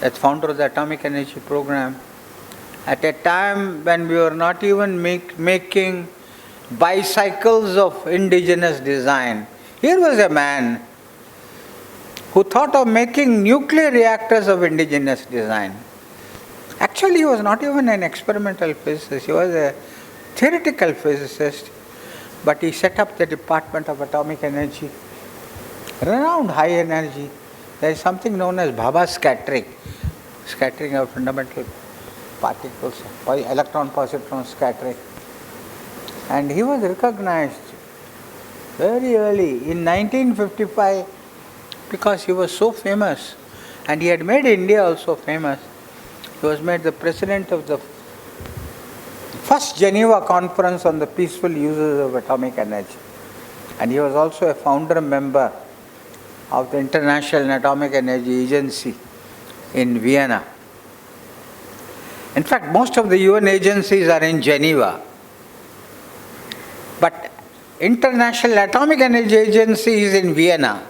Speaker 7: as founder of the Atomic Energy Program, at a time when we were not even making bicycles of indigenous design, here was a man who thought of making nuclear reactors of indigenous design. Actually, he was not even an experimental physicist, he was a theoretical physicist, but he set up the Department of Atomic Energy. Around high energy, there is something known as Bhabha scattering of fundamental particles, electron-positron scattering. And he was recognized very early, in 1955, because he was so famous, and he had made India also famous. He was made the president of the first Geneva Conference on the peaceful uses of atomic energy. And he was also a founder member of the International Atomic Energy Agency in Vienna. In fact, most of the UN agencies are in Geneva. But International Atomic Energy Agency is in Vienna.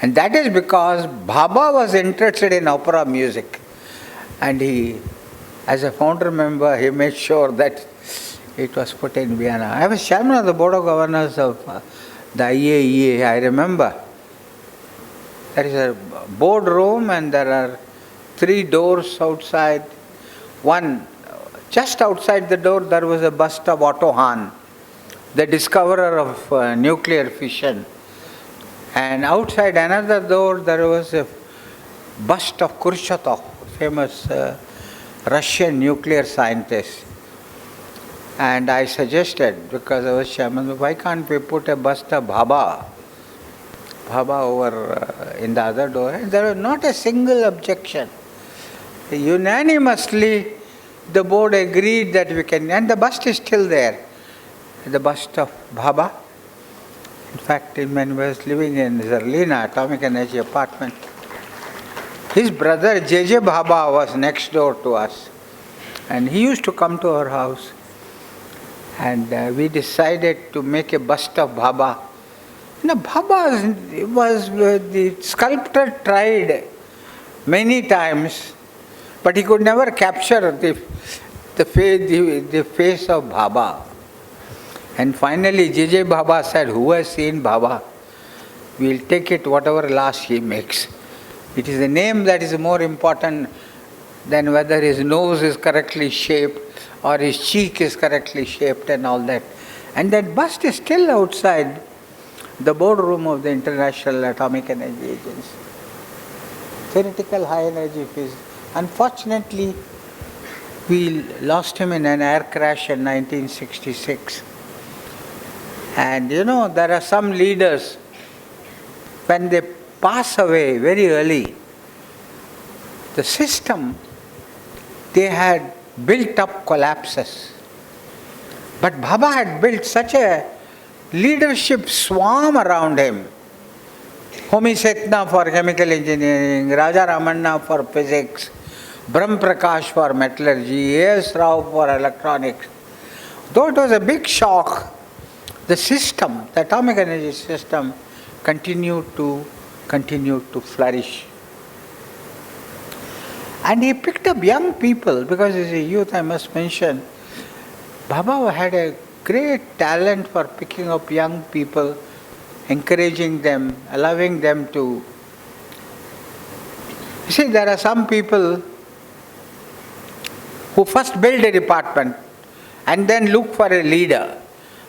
Speaker 7: And that is because Bhabha was interested in opera music. And he, as a founder member, he made sure that it was put in Vienna. I was chairman of the board of governors of the IAEA, I remember. There is a boardroom and there are 3 doors outside. One, just outside the door, there was a bust of Otto Hahn, the discoverer of nuclear fission. And outside another door, there was a bust of Kurchatov, famous Russian nuclear scientist. And I suggested, because I was chairman, why can't we put a bust of Bhabha over in the other door? And there was not a single objection. Unanimously, the board agreed that we can, and the bust is still there, the bust of Bhabha. In fact, when he was living in Zerlina Atomic Energy Apartment, his brother J.J. Bhabha was next door to us, and he used to come to our house. And we decided to make a bust of Bhabha. Bhabha was, the sculptor tried many times, but he could never capture the face of Bhabha. And finally, J.J. Bhabha said, who has seen Bhabha? We'll take it whatever loss he makes. It is the name that is more important than whether his nose is correctly shaped or his cheek is correctly shaped and all that. And that bust is still outside the boardroom of the International Atomic Energy Agency. Theoretical high energy physics. Unfortunately, We lost him in an air crash in 1966. And there are some leaders, when they pass away very early, the system they had built up collapses. But Baba had built such a leadership swarm around him. Homi Setna for chemical engineering, Raja Ramanna for physics, Brahm Prakash for metallurgy, A.S. Rao for electronics. Though it was a big shock, the system, the atomic energy system, continued to flourish. And he picked up young people, because as a youth, I must mention, Baba had a great talent for picking up young people, encouraging them, allowing them to. You see, there are some people who first build a department and then look for a leader.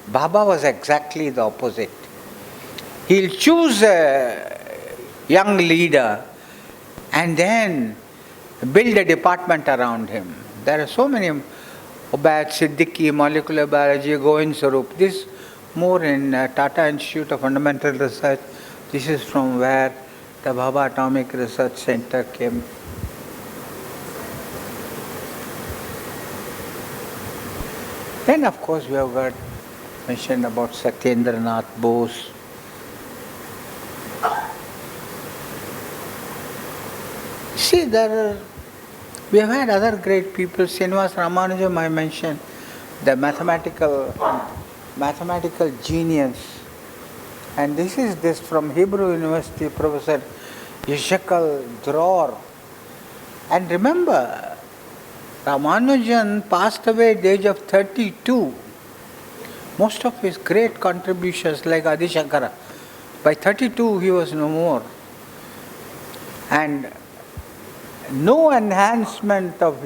Speaker 7: Baba was exactly the opposite. He'll choose a young leader and then build a department around him. There are so many, Ubaid Siddiqui, molecular biology, Govind Sarup. This more in Tata Institute of Fundamental Research. This is from where the Baba Atomic Research Center came. Then of course we have got mentioned about Satyendranath Bose. See, we have had other great people. Srinivas Ramanujan I mentioned, the mathematical genius. And this is from Hebrew University, Professor Yeshakal Dror. And remember, Ramanujan passed away at the age of 32. Most of his great contributions, like Adi Shankara, by 32 he was no more. And no enhancement of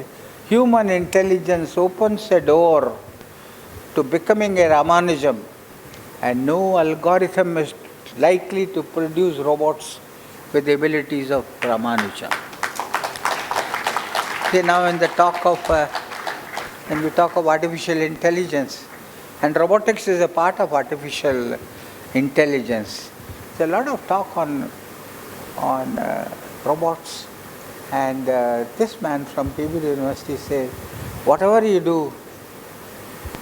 Speaker 7: human intelligence opens a door to becoming a Ramanujan, and no algorithm is likely to produce robots with the abilities of Ramanujan. See, now when we talk of artificial intelligence, and robotics is a part of artificial intelligence, there's a lot of talk on robots. And this man from Hebrew University says, whatever you do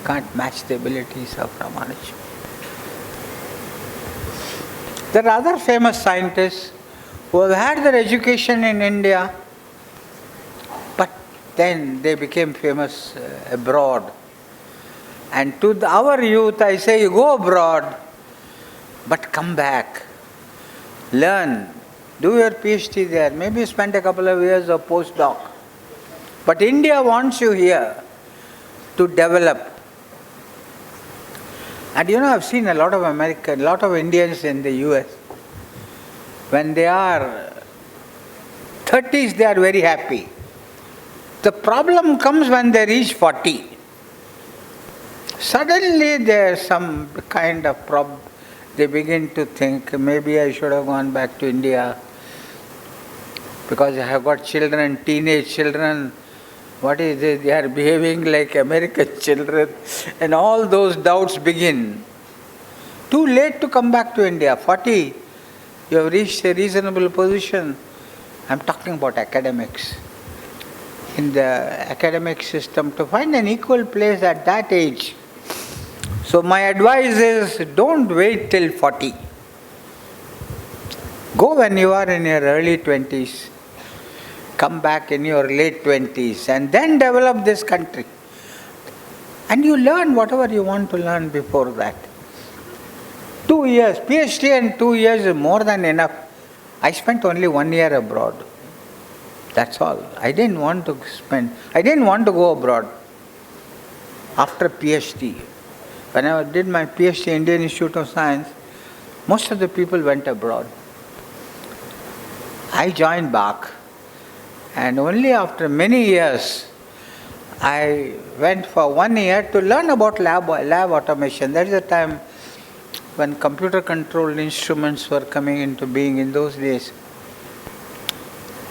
Speaker 7: can't match the abilities of Ramanujan. There are other famous scientists who have had their education in India, but then they became famous abroad. And to our youth, I say, you go abroad, but come back, learn. Do your PhD there. Maybe spend a couple of years of postdoc. But India wants you here to develop. And I've seen a lot of Indians in the US. When they are 30s, they are very happy. The problem comes when they reach 40. Suddenly there's some kind of problem. They begin to think, maybe I should have gone back to India because I have got children, teenage children. What is this? They are behaving like American children. And all those doubts begin. Too late to come back to India. 40, you have reached a reasonable position. I'm talking about academics. In the academic system, to find an equal place at that age. So my advice is, don't wait till 40. Go when you are in your early 20s. Come back in your late 20s and then develop this country. And you learn whatever you want to learn before that. 2 years, PhD and 2 years is more than enough. I spent only 1 year abroad. That's all. I didn't want to go abroad after PhD. When I did my PhD in Indian Institute of Science, most of the people went abroad. I joined back, and only after many years, I went for 1 year to learn about lab automation. That is the time when computer-controlled instruments were coming into being in those days.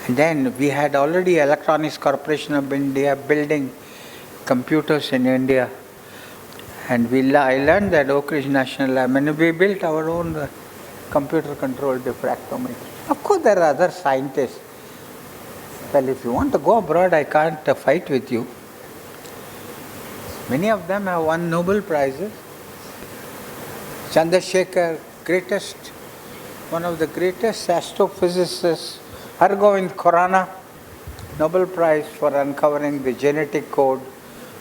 Speaker 7: And then we had already Electronics Corporation of India building computers in India. And I learned at Oak Ridge National Lab, and we built our own computer-controlled diffractometer. Of course, there are other scientists. Well, if you want to go abroad, I can't fight with you. Many of them have won Nobel Prizes. Chandrasekhar, one of the greatest astrophysicists, Hargovind Khurana, Nobel Prize for uncovering the genetic code.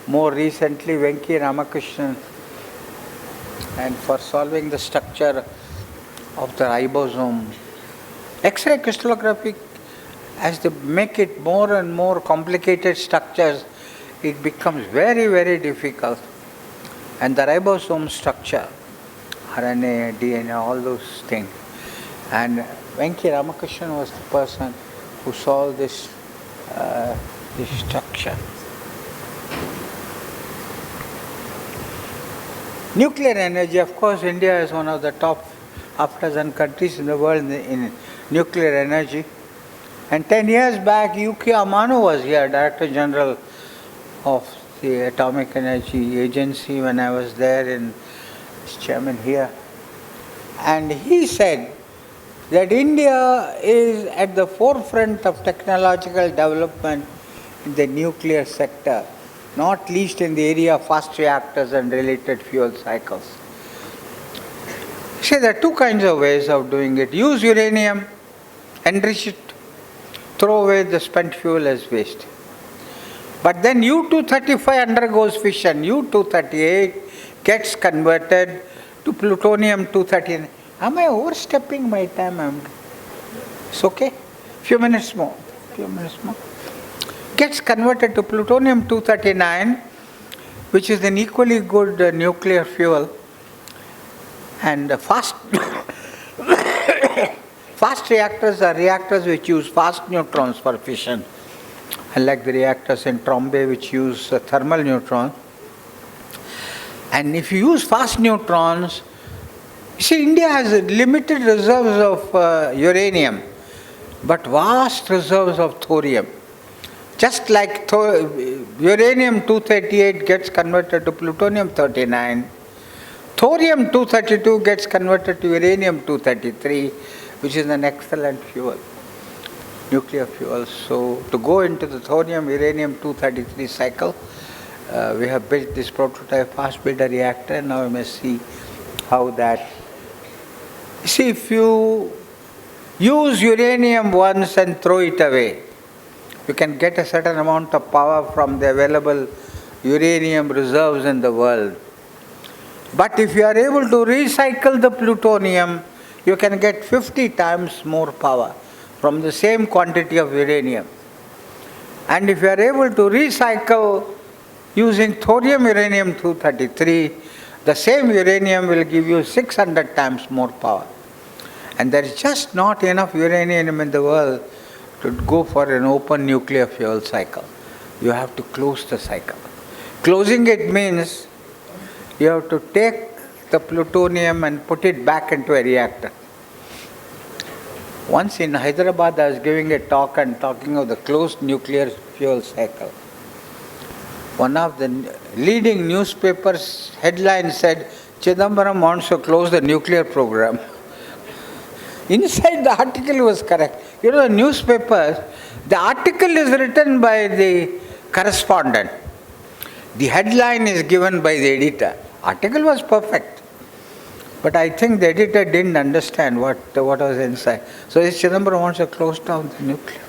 Speaker 7: More recently, Venki Ramakrishnan, and for solving the structure of the ribosome. X-ray crystallography, as they make it more and more complicated structures, it becomes very, very difficult. And the ribosome structure, RNA, DNA, all those things. And Venki Ramakrishnan was the person who solved this structure. Nuclear energy, of course, India is one of the top half dozen countries in the world in nuclear energy. And 10 years back, U.K. Amanu was here, Director General of the Atomic Energy Agency, when I was there, and as chairman here. And he said that India is at the forefront of technological development in the nuclear sector, not least in the area of fast reactors and related fuel cycles. See, there are two kinds of ways of doing it. Use uranium, enrich it, throw away the spent fuel as waste. But then U-235 undergoes fission. U-238 gets converted to plutonium-239. Am I overstepping my time? It's okay? Few minutes more. Gets converted to plutonium-239, which is an equally good nuclear fuel. And fast reactors are reactors which use fast neutrons for fission, unlike the reactors in Trombay which use thermal neutrons. And if you use fast neutrons, you see, India has limited reserves of uranium, but vast reserves of thorium. Just like uranium-238 gets converted to plutonium-39, thorium-232 gets converted to uranium-233, which is an excellent fuel, nuclear fuel. So to go into the thorium-uranium-233 cycle, we have built this prototype fast breeder reactor. Now we must see how that. See, if you use uranium once and throw it away, you can get a certain amount of power from the available uranium reserves in the world. But if you are able to recycle the plutonium, you can get 50 times more power from the same quantity of uranium. And if you are able to recycle using thorium-uranium-233, the same uranium will give you 600 times more power. And there is just not enough uranium in the world to go for an open nuclear fuel cycle. You have to close the cycle. Closing it means you have to take the plutonium and put it back into a reactor. Once in Hyderabad, I was giving a talk and talking of the closed nuclear fuel cycle. One of the leading newspapers' headlines said, Chidambaram wants to close the nuclear program. Inside the article was correct. You know, the newspapers, the article is written by the correspondent. The headline is given by the editor. Article was perfect. But I think the editor didn't understand what was inside. So this Chidambaram wants to close down the nuclear.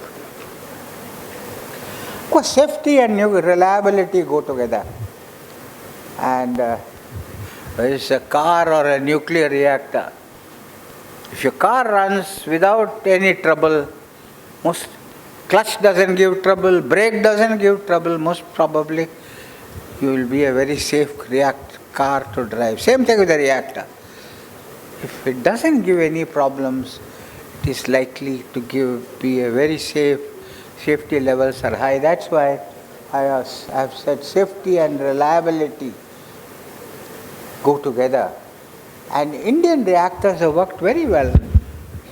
Speaker 7: Of course, safety and reliability go together. And whether it's a car or a nuclear reactor, if your car runs without any trouble, most clutch doesn't give trouble, brake doesn't give trouble, most probably you will be a very safe car to drive. Same thing with the reactor. If it doesn't give any problems, it is likely to be a very safe. Safety levels are high. That's why I have said safety and reliability go together. And Indian reactors have worked very well.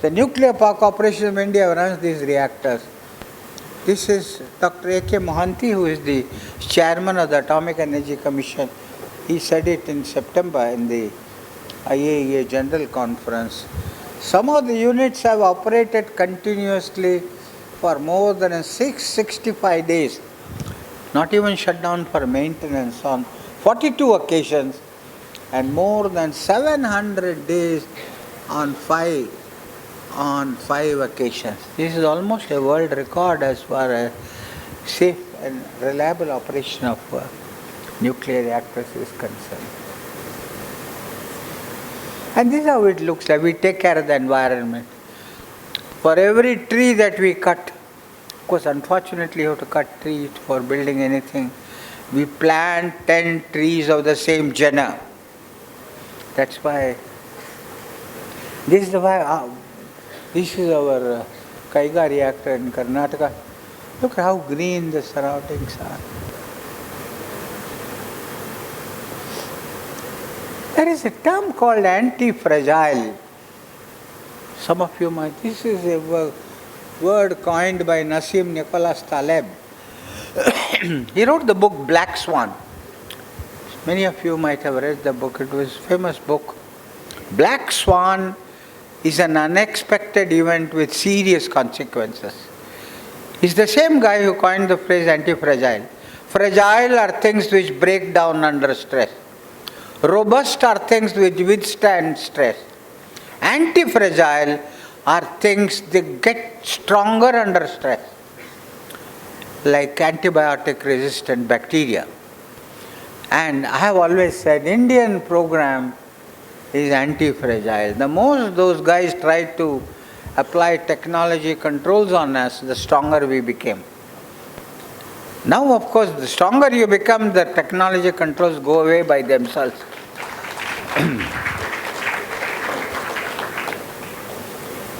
Speaker 7: The Nuclear Power Corporation of India runs these reactors. This is Dr. A.K. Mohanty, who is the chairman of the Atomic Energy Commission. He said it in September in the IAEA General Conference. Some of the units have operated continuously for more than 665 days, not even shut down for maintenance on 42 occasions, and more than 700 days on five occasions. This is almost a world record as far as safe and reliable operation of nuclear reactors is concerned. And this is how it looks like. We take care of the environment. For every tree that we cut, of course, unfortunately, you have to cut trees for building anything. We plant 10 trees of the same genus. That's why this is our Kaiga reactor in Karnataka. Look how green the surroundings are. There is a term called anti-fragile. Some of you might, this is a word coined by Nassim Nicholas Taleb. He wrote the book Black Swan. Many of you might have read the book. It was a famous book. Black Swan is an unexpected event with serious consequences. He's the same guy who coined the phrase anti-fragile. Fragile are things which break down under stress. Robust are things which withstand stress. Anti-fragile are things that get stronger under stress, like antibiotic-resistant bacteria. And I have always said, Indian program is anti-fragile. The most those guys tried to apply technology controls on us, the stronger we became. Now, of course, the stronger you become, the technology controls go away by themselves.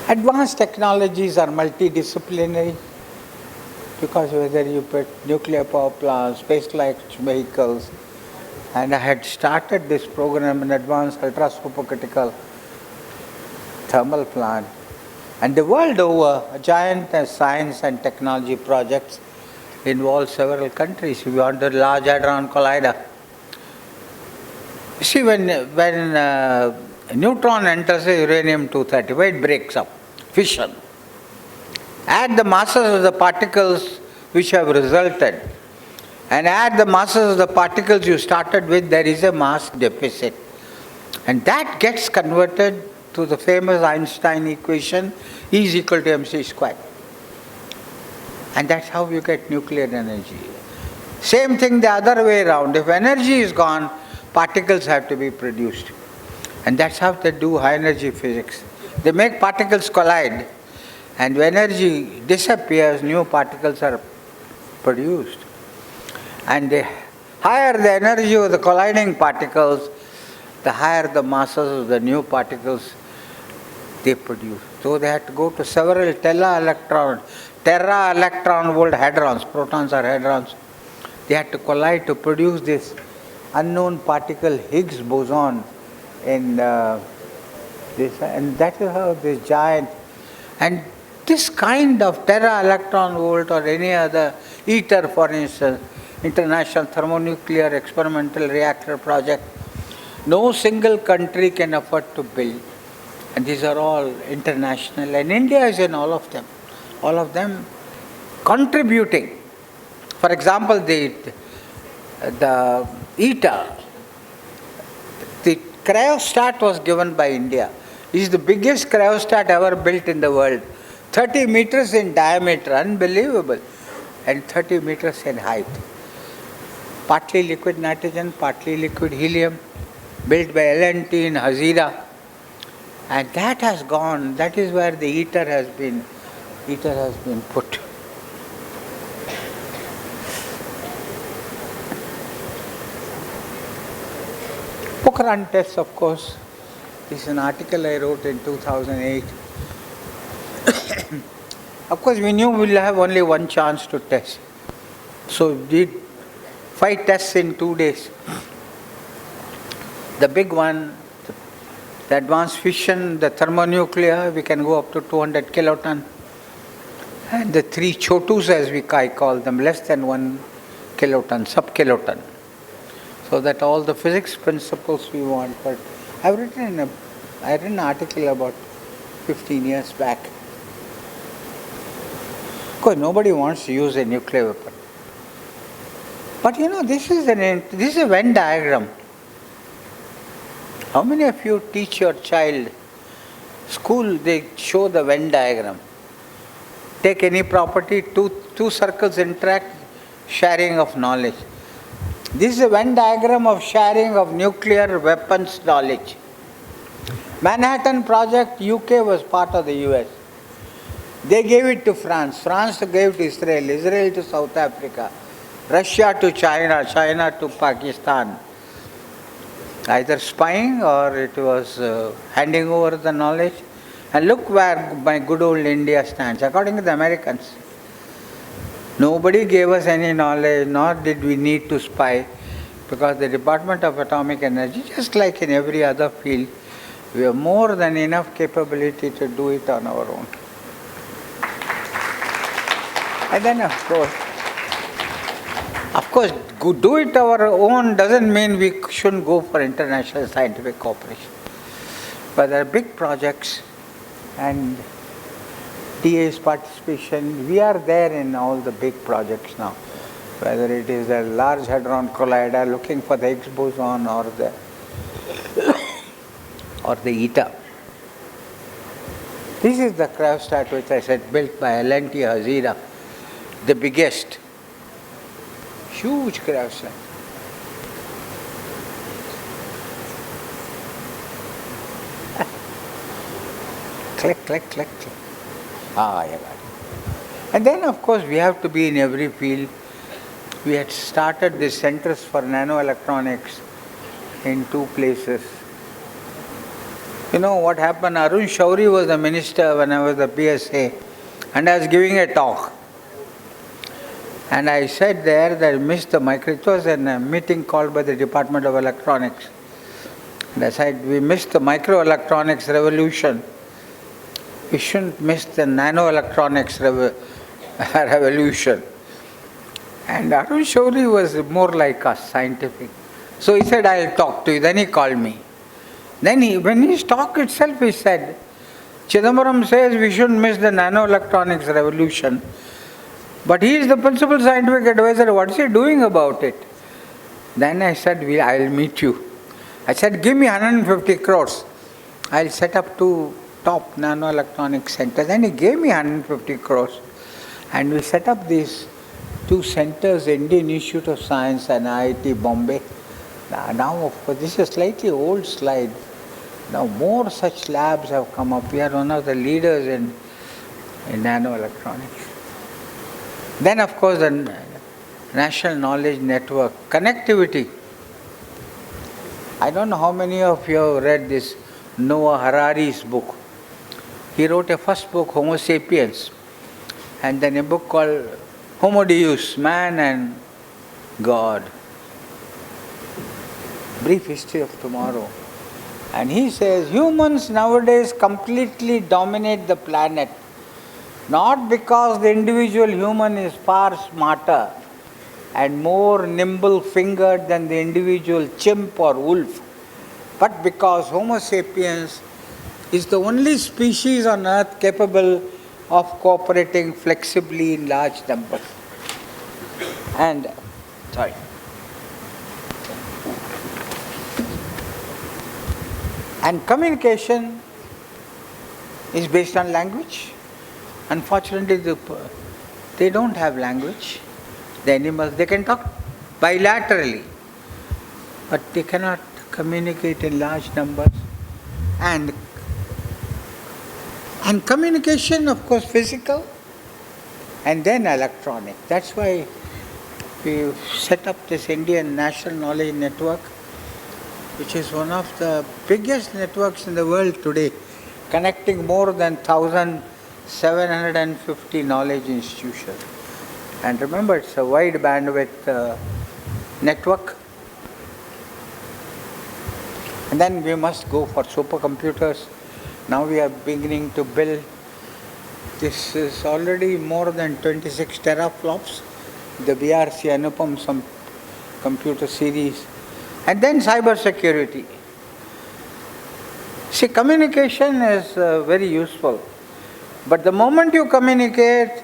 Speaker 7: Advanced technologies are multidisciplinary, because whether you put nuclear power plants, space-like vehicles, and I had started this program in advanced ultra-supercritical thermal plant. And the world over, giant science and technology projects involve several countries. We want a Large Hadron Collider. See, when a neutron enters a uranium-235, it breaks up, fission. Add the masses of the particles which have resulted, and add the masses of the particles you started with, there is a mass deficit. And that gets converted to the famous Einstein equation, E is equal to mc squared. And that's how you get nuclear energy. Same thing the other way around. If energy is gone, particles have to be produced. And that's how they do high energy physics. They make particles collide, and when energy disappears, new particles are produced. And the higher the energy of the colliding particles, the higher the masses of the new particles they produce. So they have to go to several tera electron volt hadrons, protons are hadrons. They had to collide to produce this unknown particle Higgs boson in this, and that is how this giant, and this kind of tera electron volt or any other ITER, for instance, International Thermonuclear Experimental Reactor Project, no single country can afford to build. And these are all international, and India is in all of them contributing. For example, the ITER, the cryostat was given by India. It is the biggest cryostat ever built in the world. 30 meters in diameter, unbelievable, and 30 meters in height. Partly liquid nitrogen, partly liquid helium, built by L&T in Hazira. And that has gone, that is where the ITER has been put. Pokhran tests, of course. This is an article I wrote in 2008. Of course, we knew we'll have only one chance to test. So we did 5 tests in 2 days. The big one, the advanced fission, the thermonuclear, we can go up to 200 kiloton. And the three chotus, as I call them, less than 1 kiloton, sub-kiloton. So that all the physics principles we want. But I written an article about 15 years back. Of course, nobody wants to use a nuclear weapon. But this is a Venn diagram. How many of you teach your child? School, they show the Venn diagram. Take any property, two circles interact, sharing of knowledge. This is a Venn diagram of sharing of nuclear weapons knowledge. Manhattan Project, UK was part of the US. They gave it to France. France gave it to Israel. Israel to South Africa. Russia to China. China to Pakistan. Either spying or it was handing over the knowledge. And look where my good old India stands, according to the Americans. Nobody gave us any knowledge, nor did we need to spy, because the Department of Atomic Energy, just like in every other field, we have more than enough capability to do it on our own. And then of course, do it our own doesn't mean we shouldn't go for international scientific cooperation. But there are big projects and DA's participation. We are there in all the big projects now, whether it is a Large Hadron Collider looking for the Higgs boson or the ITER. This is the cryostat which I said built by L&T Hazira, the biggest. Huge cryostat. Click, click, click, click. I got it. And then, of course, we have to be in every field. We had started the centers for nanoelectronics in 2 places. You know what happened? Arun Shauri was the minister when I was the PSA, and I was giving a talk. And I said there that I missed the micro. It was a meeting called by the Department of Electronics. And I said, we missed the microelectronics revolution. We shouldn't miss the nanoelectronics revolution. And Arun Shauri was more like us, scientific. So he said, I'll talk to you. Then he called me. Then when his talk itself, he said, Chidambaram says we shouldn't miss the nanoelectronics revolution. But he is the principal scientific advisor. What is he doing about it? Then I said, I'll meet you. I said, give me 150 crores. I'll set up 2 top nanoelectronic centers. And he gave me 150 crores. And we set up these 2 centers, Indian Institute of Science and IIT Bombay. Now, of course, this is a slightly old slide. Now more such labs have come up. We are one of the leaders in nanoelectronics. Then, of course, the National Knowledge Network. Connectivity. I don't know how many of you have read this Noah Harari's book. He wrote a first book, Homo Sapiens, and then a book called Homo Deus, Man and God. Brief History of Tomorrow. And he says, humans nowadays completely dominate the planet. Not because the individual human is far smarter and more nimble-fingered than the individual chimp or wolf, but because Homo sapiens is the only species on earth capable of cooperating flexibly in large numbers. And communication is based on language. Unfortunately, they don't have language. The animals, they can talk bilaterally, but they cannot communicate in large numbers. And communication, of course, physical and then electronic. That's why we set up this Indian National Knowledge Network, which is one of the biggest networks in the world today, connecting more than 1,750 knowledge institutions. And remember, it's a wide bandwidth network. And then we must go for supercomputers. Now we are beginning to build This is already more than 26 teraflops. The BRC Anupam, some computer series. And then cyber security. See, communication is very useful. But the moment you communicate,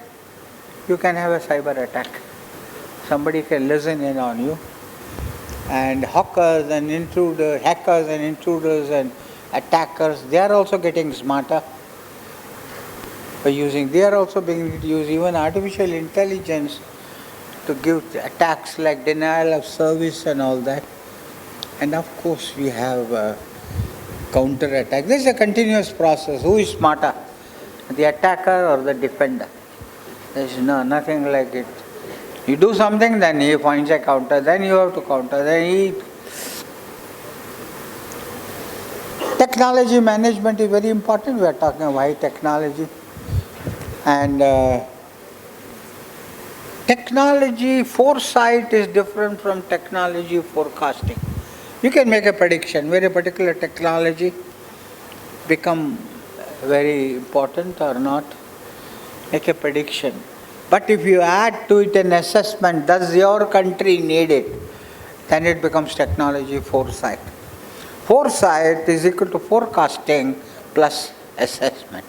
Speaker 7: you can have a cyber attack. Somebody can listen in on you. And hackers and intruders and attackers, they are also getting smarter. They are also beginning to use even artificial intelligence to give attacks like denial of service and all that. And of course we have counter attack. This is a continuous process. Who is smarter? The attacker or the defender? There is nothing like it. You do something, then he finds a counter, then you have to counter, Technology management is very important. We are talking about high technology. And technology foresight is different from technology forecasting. You can make a prediction where a particular technology become very important or not. Make a prediction. But if you add to it an assessment, does your country need it? Then it becomes technology foresight. Foresight is equal to forecasting plus assessment.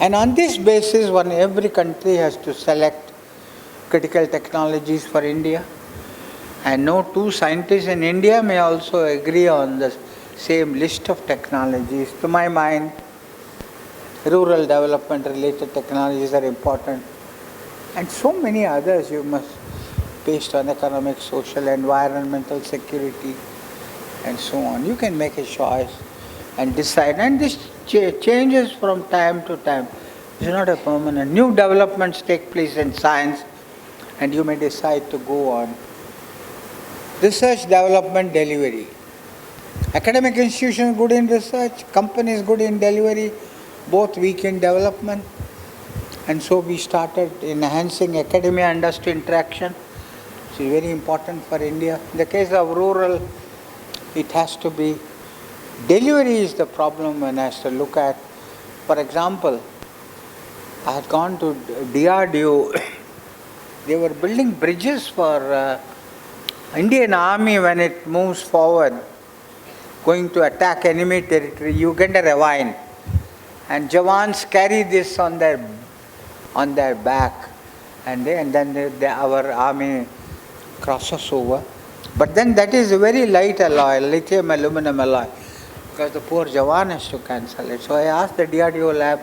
Speaker 7: And on this basis, every country has to select critical technologies for India. And no two scientists in India may also agree on the same list of technologies. To my mind, rural development related technologies are important. And so many others you must, based on economic, social, environmental security, and so on. You can make a choice and decide. And this changes from time to time. It's not a permanent. New developments take place in science, and you may decide to go on. Research, development, delivery. Academic institutions good in research, companies good in delivery, both weak in development. And so we started enhancing academia-industry interaction, which is very important for India. In the case of rural, it has to be, delivery is the problem one has to look at. For example, I had gone to DRDO, they were building bridges for Indian Army when it moves forward, going to attack enemy territory. You get a ravine, and Jawans carry this on their back, and then our army crosses over. But then that is a very light alloy, lithium aluminum alloy, because the poor Jawan has to cancel it. So I asked the DRDO lab,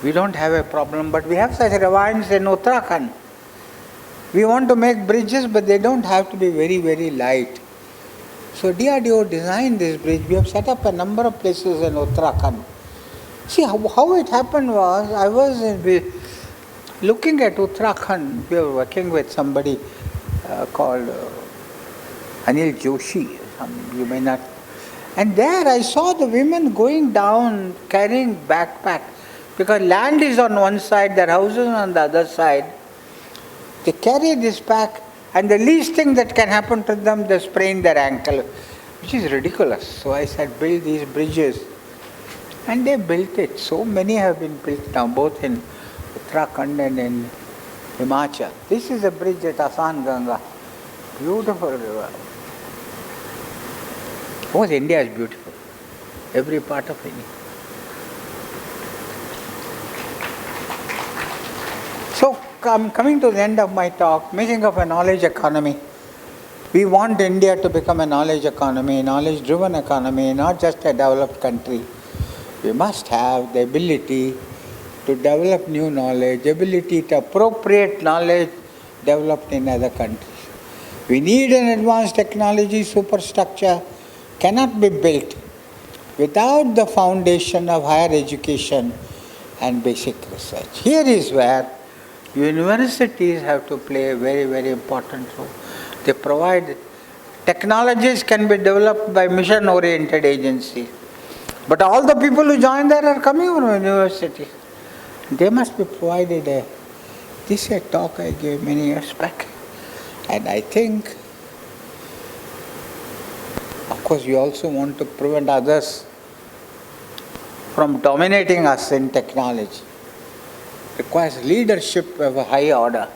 Speaker 7: we don't have a problem, but we have such ravines in Uttarakhand. We want to make bridges, but they don't have to be very, very light. So DRDO designed this bridge. We have set up a number of places in Uttarakhand. See, how it happened was, I was looking at Uttarakhand. We were working with somebody called Anil Joshi. You may not. And there I saw the women going down carrying backpack, because land is on one side, their houses on the other side. They carry this pack, and the least thing that can happen to them, they sprain their ankle, which is ridiculous. So I said, build these bridges. And they built it. So many have been built now, both in Uttarakhand and in Himachal. This is a bridge at Asan Ganga. Beautiful river. Of course, India is beautiful. Every part of India. So, I'm coming to the end of my talk, making of a knowledge economy. We want India to become a knowledge economy, knowledge-driven economy, not just a developed country. We must have the ability to develop new knowledge, ability to appropriate knowledge developed in other countries. We need an advanced technology superstructure, cannot be built without the foundation of higher education and basic research. Here is where universities have to play a very, very important role. They provide, technologies can be developed by mission-oriented agencies. But all the people who join there are coming from university. They must be provided this is a talk I gave many years back. And I think, of course, we also want to prevent others from dominating us in technology. It requires leadership of a high order.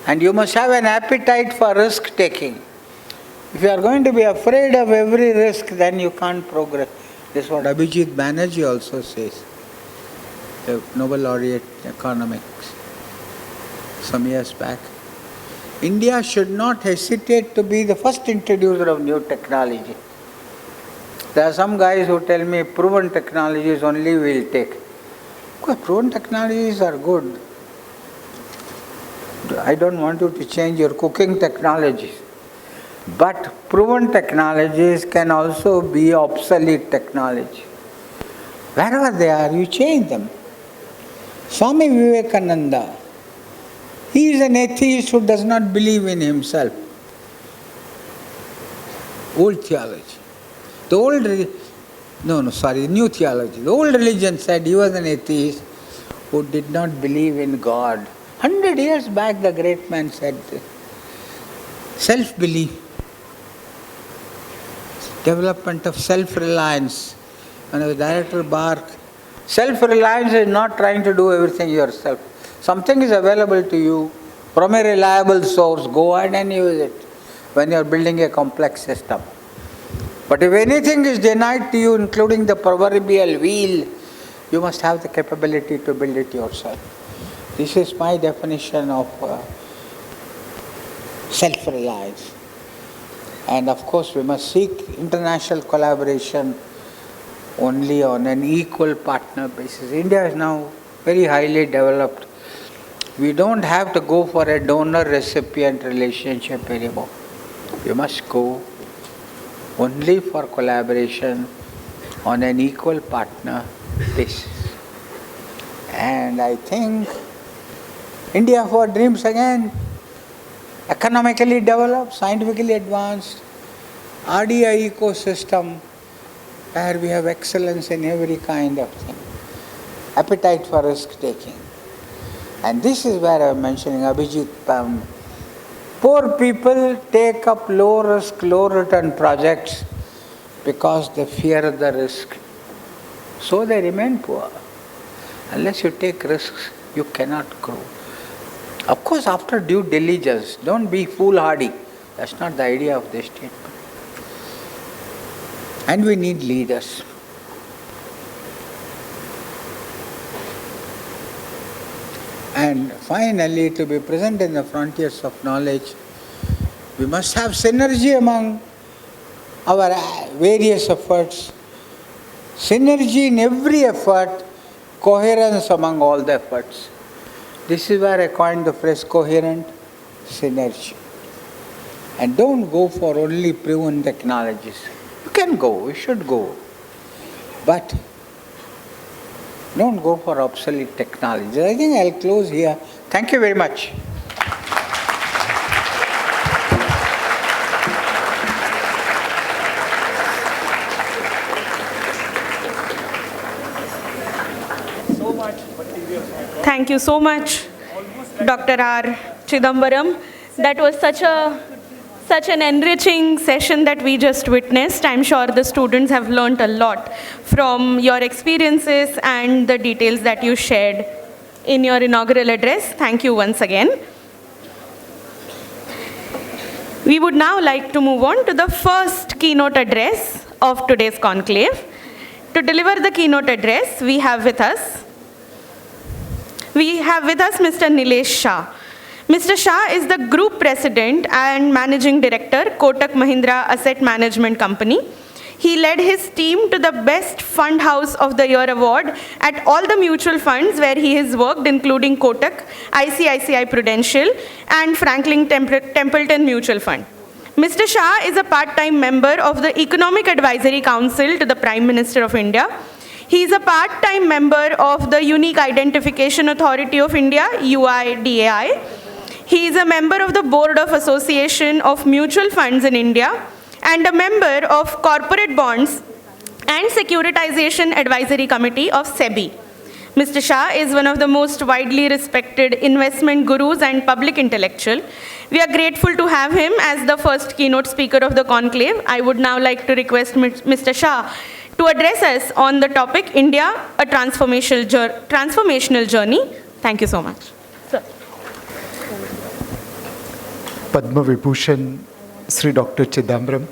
Speaker 7: And you must have an appetite for risk taking. If you are going to be afraid of every risk, then you can't progress. This is what Abhijit Banerjee also says, the Nobel laureate economics, some years back. India should not hesitate to be the first introducer of new technology. There are some guys who tell me proven technologies only we'll take. Because proven technologies are good. I don't want you to change your cooking technologies. But proven technologies can also be obsolete technology. Wherever they are, you change them. Swami Vivekananda, he is an atheist who does not believe in himself. Old theology. New theology. The old religion said he was an atheist who did not believe in God. 100 years back, the great man said this. Self-belief, development of self-reliance. And the director Bark, self-reliance is not trying to do everything yourself. Something is available to you from a reliable source. Go ahead and use it when you are building a complex system. But if anything is denied to you, including the proverbial wheel, you must have the capability to build it yourself. This is my definition of self-reliance. And of course, we must seek international collaboration only on an equal partner basis. India is now very highly developed. We don't have to go for a donor-recipient relationship anymore. We must go only for collaboration on an equal partner basis. And I think India for dreams again, economically developed, scientifically advanced, RDI ecosystem where we have excellence in every kind of thing, appetite for risk taking. And this is where I am mentioning Abhijit. Poor people take up low risk, low return projects because they fear the risk. So they remain poor. Unless you take risks, you cannot grow. Of course, after due diligence, don't be foolhardy. That's not the idea of this statement. And we need leaders. And finally, to be present in the frontiers of knowledge, we must have synergy among our various efforts. Synergy in every effort, coherence among all the efforts. This is where I coined the phrase coherent synergy. And don't go for only proven technologies. You can go, you should go. But don't go for obsolete technologies. I think I'll close here. Thank you very much.
Speaker 1: Thank you so much, Dr. R. Chidambaram. That was such an enriching session that we just witnessed. I'm sure the students have learned a lot from your experiences and the details that you shared in your inaugural address. Thank you once again. We would now like to move on to the first keynote address of today's conclave. To deliver the keynote address, we have with us Mr. Nilesh Shah. Mr. Shah is the Group President and Managing Director, Kotak Mahindra Asset Management Company. He led his team to the Best Fund House of the Year award at all the mutual funds where he has worked, including Kotak, ICICI Prudential, and Franklin Templeton Mutual Fund. Mr. Shah is a part-time member of the Economic Advisory Council to the Prime Minister of India. He is a part-time member of the Unique Identification Authority of India, UIDAI. He is a member of the Board of Association of Mutual Funds in India and a member of Corporate Bonds and Securitization Advisory Committee of SEBI. Mr. Shah is one of the most widely respected investment gurus and public intellectual. We are grateful to have him as the first keynote speaker of the conclave. I would now like to request Mr. Shah to address us on the topic India, a transformational journey. Thank you so much. Sir.
Speaker 8: Padma Vibhushan Sri Dr. Chidambaram,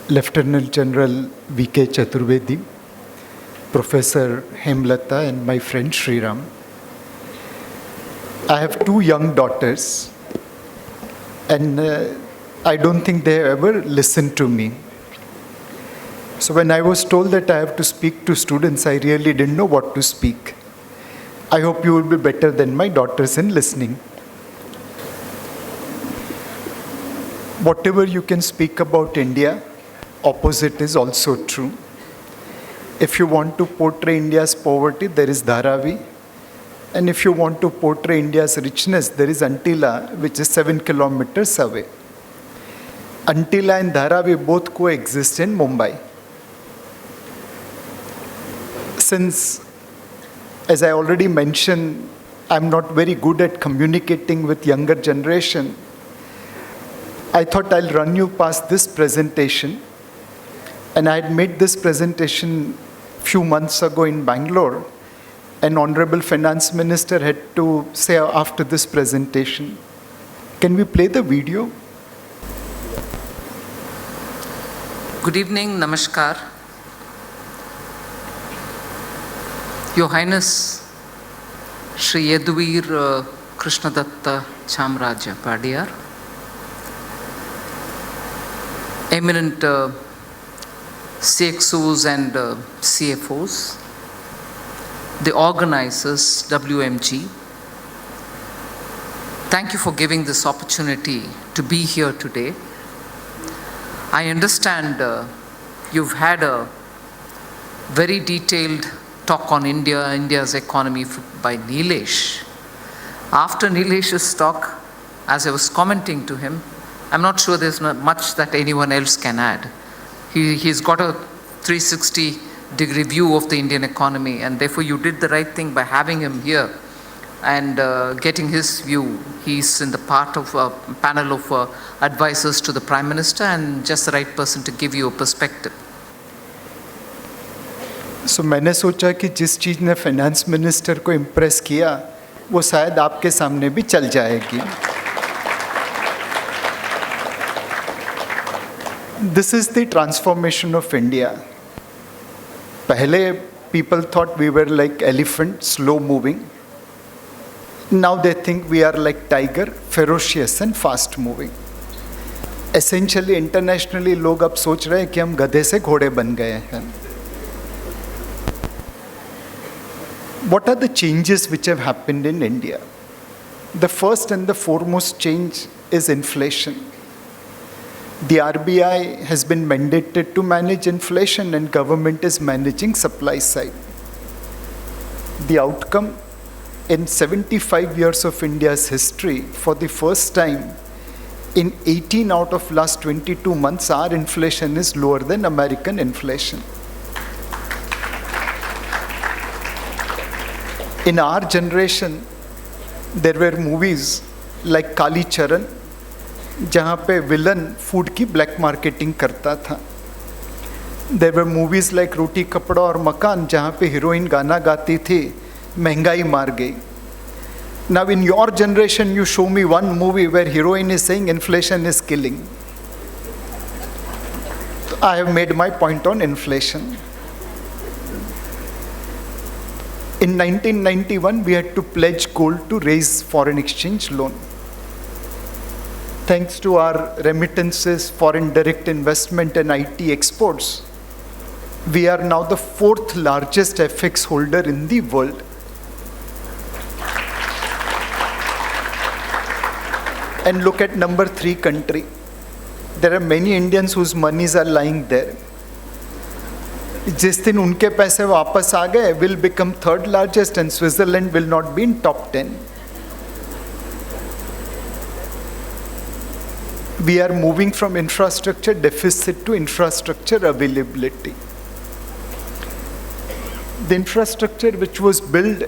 Speaker 8: Lieutenant General V.K. Chaturvedi, Professor Hemlata, and my friend Sriram. I have two young daughters, and I don't think they ever listened to me. So when I was told that I have to speak to students, I really didn't know what to speak. I hope you will be better than my daughters in listening. Whatever you can speak about India, opposite is also true. If you want to portray India's poverty, there is Dharavi. And if you want to portray India's richness, there is Antila, which is 7 kilometers away. Antila and Dharavi both coexist in Mumbai. Since, as I already mentioned, I'm not very good at communicating with younger generation, I thought I'll run you past this presentation. And I had made this presentation a few months ago in Bangalore. An Honorable Finance Minister had to say after this presentation. Can we play the video?
Speaker 9: Good evening, Namaskar. Your Highness, Shri Yaduvir Krishnadatta Chamraja Padiyar, eminent CXOs and CFOs, the organizers, WMG, thank you for giving this opportunity to be here today. I understand you've had a very detailed talk on India, India's economy by Nilesh. After Nilesh's talk, as I was commenting to him, I'm not sure there's not much that anyone else can add. He's got a 360-degree view of the Indian economy, and therefore you did the right thing by having him here and getting his view. He's in the part of a panel of advisors to the Prime Minister and just the right person to give you a perspective.
Speaker 8: So मैंने सोचा कि जिस चीज़ ने finance minister को impress किया वो शायद आपके सामने भी चल जाएगी. This is the transformation of India. पहले people thought we were like elephant, slow moving. Now they think we are like tiger, ferocious and fast moving. Essentially, internationally लोग अब सोच रहे हैं कि हम गधे से घोड़े बन गए हैं. What are the changes which have happened in India? The first and the foremost change is inflation. The RBI has been mandated to manage inflation and government is managing supply side. The outcome, in 75 years of India's history, for the first time, in 18 out of last 22 months, our inflation is lower than American inflation. In our generation, there were movies like Kali Charan, जहाँ पे villain food की black marketing करता था. There were movies like रोटी कपड़ा और मकान, जहाँ पे हीरोइन गाना गाती थी, महंगाई मार गई. Now in your generation, you show me one movie where heroine is saying inflation is killing. I have made my point on inflation. In 1991, we had to pledge gold to raise foreign exchange loan. Thanks to our remittances, foreign direct investment and IT exports, we are now the 4th largest FX holder in the world. And look at number 3 country. There are many Indians whose monies are lying there. जिस दिन उनके पैसे वापस आ गए, will become 3rd largest and Switzerland will not be in top 10. We are moving from infrastructure deficit to infrastructure availability. The infrastructure which was built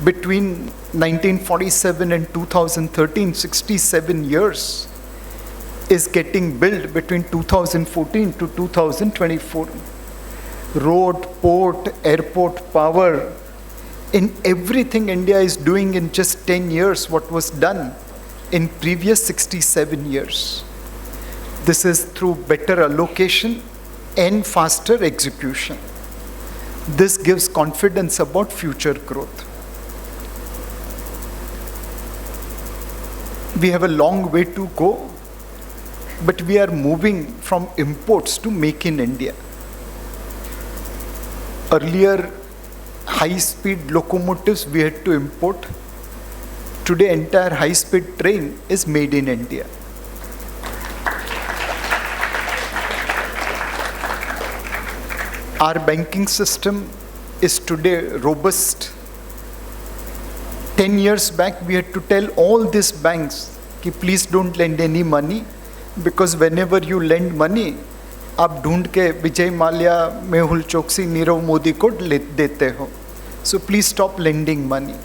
Speaker 8: between 1947 and 2013, 67 years, is getting built between 2014 to 2024. road, port, airport, power. In everything India is doing in just 10 years what was done in previous 67 years. This is through better allocation and faster execution. This gives confidence about future growth. We have a long way to go, but we are moving from imports to make in India. Earlier, high-speed locomotives we had to import. Today, entire high-speed train is made in India. Our banking system is today robust. 10 years back, we had to tell all these banks, कि please don't lend any money, because whenever you lend money, आप ढूंढ के विजय माल्या, मेहुल चोकसी, नीरव मोदी को देते हो. So please stop lending money.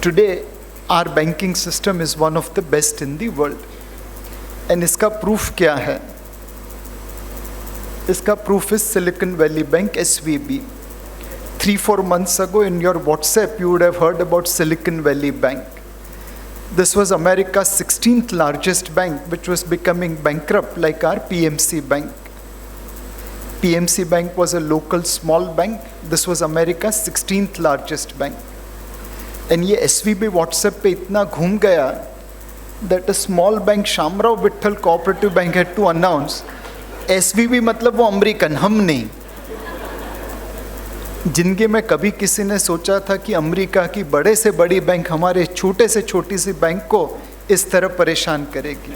Speaker 8: Today, our banking system is one of the best in the world. And इसका proof क्या है? इसका proof is Silicon Valley Bank, SVB. 3-4 months ago in your WhatsApp, you would have heard about Silicon Valley Bank. This was America's 16th largest bank, which was becoming bankrupt like our PMC Bank. PMC Bank was a local small bank. This was America's 16th largest bank. And ये SVB WhatsApp पे इतना घूम गया that a small bank, Shamrao Vittal Cooperative Bank, had to announce, SVB मतलब वो American, हम नहीं. जिनके में कभी किसी ने सोचा था कि अमेरिका की बड़े से बड़ी बैंक हमारे छोटे से छोटी सी बैंक को इस तरह परेशान करेगी.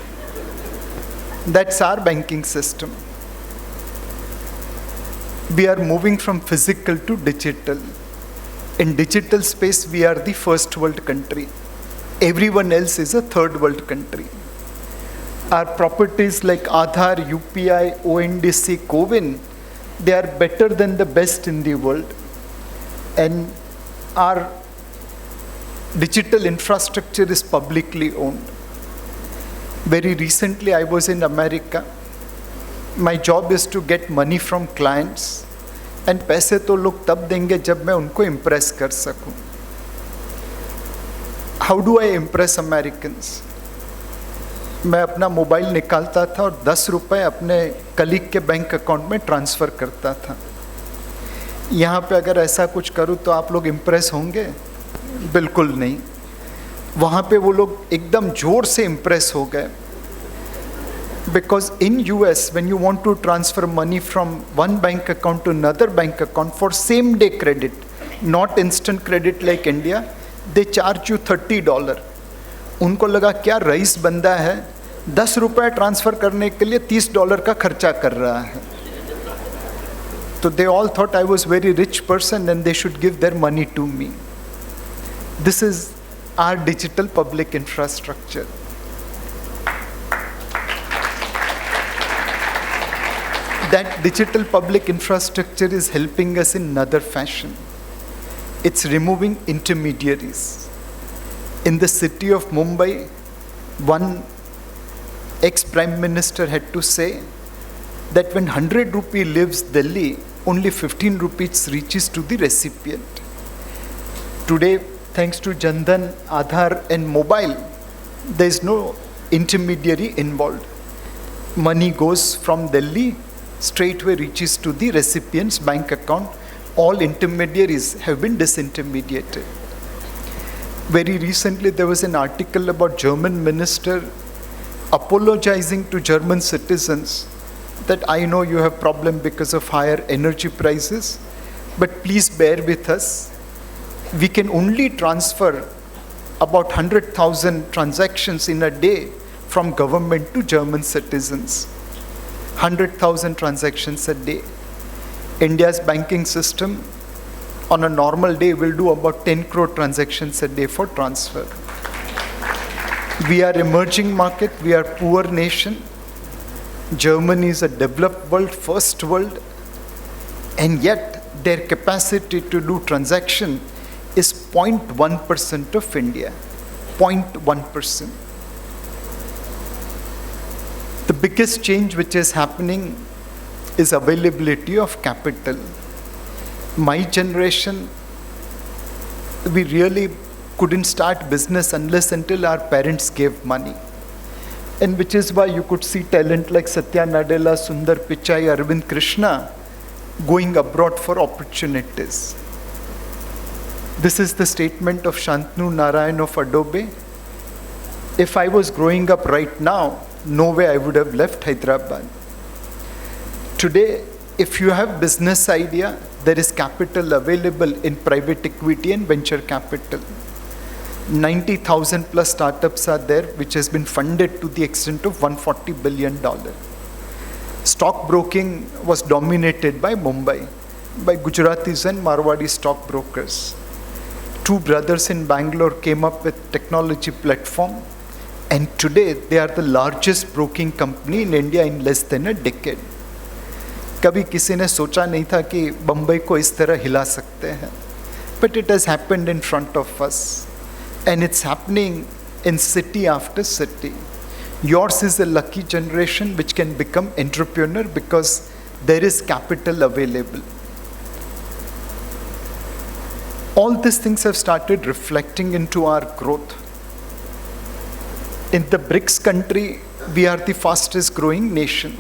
Speaker 8: That's our banking system. We are moving from physical to digital. In digital space, we are the first world country. Everyone else is a third world country. Our properties like Aadhaar, UPI, ONDC, CoWIN, they are better than the best in the world. And our digital infrastructure is publicly owned. Very recently, I was in America. My job is to get money from clients. And पैसे तो लोग तब देंगे जब मैं उनको impress कर सकूं. How do I impress Americans? मैं अपना मोबाइल निकालता था और 10 रुपए अपने कलीग के बैंक अकाउंट में ट्रांसफ़र करता था. यहाँ पे अगर ऐसा कुछ करूँ तो आप लोग इम्प्रेस होंगे? बिल्कुल नहीं. वहाँ पे वो लोग एकदम जोर से इम्प्रेस हो गए. Because in US, when you want to transfer money from one bank account to another bank account for same day credit, not instant credit like India, they charge you $30. उनको लगा क्या रईस बंदा है 10 रुपए transfer करने के लिए $30 का खर्चा कर रहा है. So they all thought I was very rich person and they should give their money to me. This is our digital public infrastructure. That digital public infrastructure is helping us in another fashion. It's removing intermediaries. In the city of Mumbai, one ex-prime minister had to say that when 100 rupee leaves Delhi, only 15 rupees reaches to the recipient. Today, thanks to Jan Dhan, Aadhaar and mobile, there is no intermediary involved. Money goes from Delhi, straightway reaches to the recipient's bank account. All intermediaries have been disintermediated. Very recently, there was an article about German minister apologizing to German citizens that I know you have problem because of higher energy prices, but please bear with us. We can only transfer about 100,000 transactions in a day from government to German citizens. 100,000 transactions a day. India's banking system on a normal day will do about 10 crore transactions a day for transfer. We are emerging market, we are poor nation. Germany is a developed world, first world, and yet their capacity to do transaction is 0.1% of India. 0.1%. The biggest change which is happening is availability of capital. My generation, we really couldn't start business unless until our parents gave money. And which is why you could see talent like Satya Nadella, Sundar Pichai, Arvind Krishna going abroad for opportunities. This is the statement of Shantanu Narayan of Adobe. If I was growing up right now, no way I would have left Hyderabad. Today, if you have business idea, there is capital available in private equity and venture capital. 90,000 plus startups are there, which has been funded to the extent of $140 billion. Stockbroking was dominated by Mumbai, by Gujaratis and Marwadi stockbrokers. Two brothers in Bangalore came up with technology platform, and today they are the largest broking company in India in less than a decade. कभी किसी ने सोचा नहीं था कि बम्बई को इस तरह हिला सकते हैं, but it has happened in front of us, and it's happening in city after city. Yours is a lucky generation which can become entrepreneur because there is capital available. All these things have started reflecting into our growth. In the BRICS country, we are the fastest growing nation.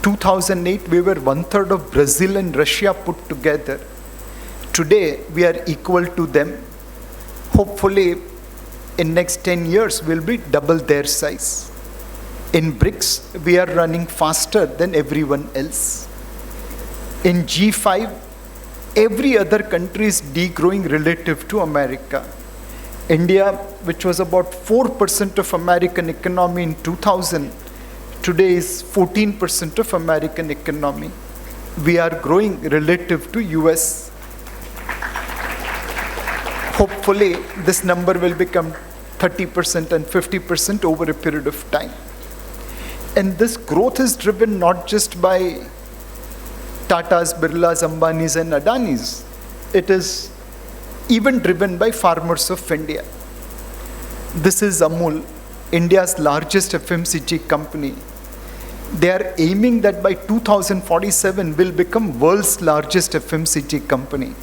Speaker 8: 2008, we were 1/3 of Brazil and Russia put together. Today, we are equal to them. Hopefully, in next 10 years, we'll be double their size. In BRICS, we are running faster than everyone else. In G5, every other country is degrowing relative to America. India, which was about 4% of American economy in 2000, today is 14% of American economy. We are growing relative to US. Hopefully, this number will become 30% and 50% over a period of time. And this growth is driven not just by Tatas, Birlas, Ambanis, and Adanis. It is even driven by farmers of India. This is Amul, India's largest FMCG company. They are aiming that by 2047 will become world's largest FMCG company.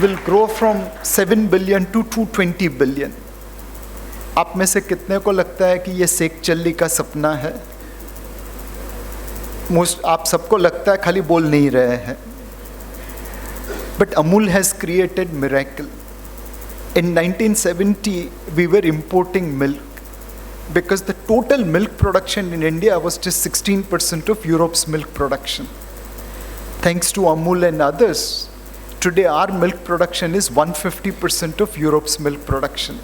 Speaker 8: Will grow from 7 billion to 220 billion. आप में से कितने को लगता है कि ये सेक चल्ली का सपना है? मोस्ट आप सबको लगता है, खाली बोल नहीं रहे हैं. But Amul has created miracle. In 1970, we were importing milk because the total milk production in India was just 16% of Europe's milk production. Thanks to Amul and others, today our milk production is 150% of Europe's milk production.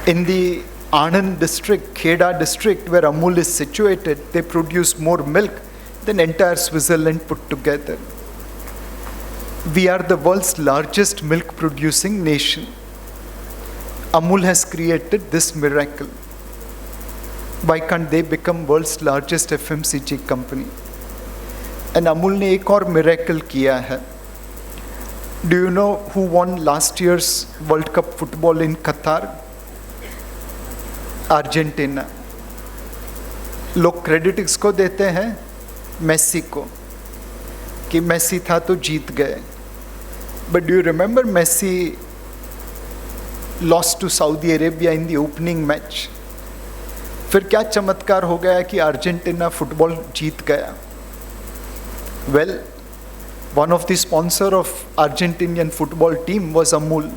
Speaker 8: In the Anand district, Kheda district, where Amul is situated, they produce more milk than entire Switzerland put together. We are the world's largest milk producing nation. Amul has created this miracle. Why can't they become world's largest FMCG company? And Amul ने एक और miracle किया है. Do you know who won last year's World Cup football in Qatar? Argentina. लोग credit किसको देते हैं? Messi को, कि मेसी था तो जीत गए. But do you remember Messi lost to Saudi Arabia in the opening match? फिर क्या चमत्कार हो गया कि अर्जेंटीना फुटबॉल जीत गया? Well, one of the sponsor of Argentinian football team was Amul.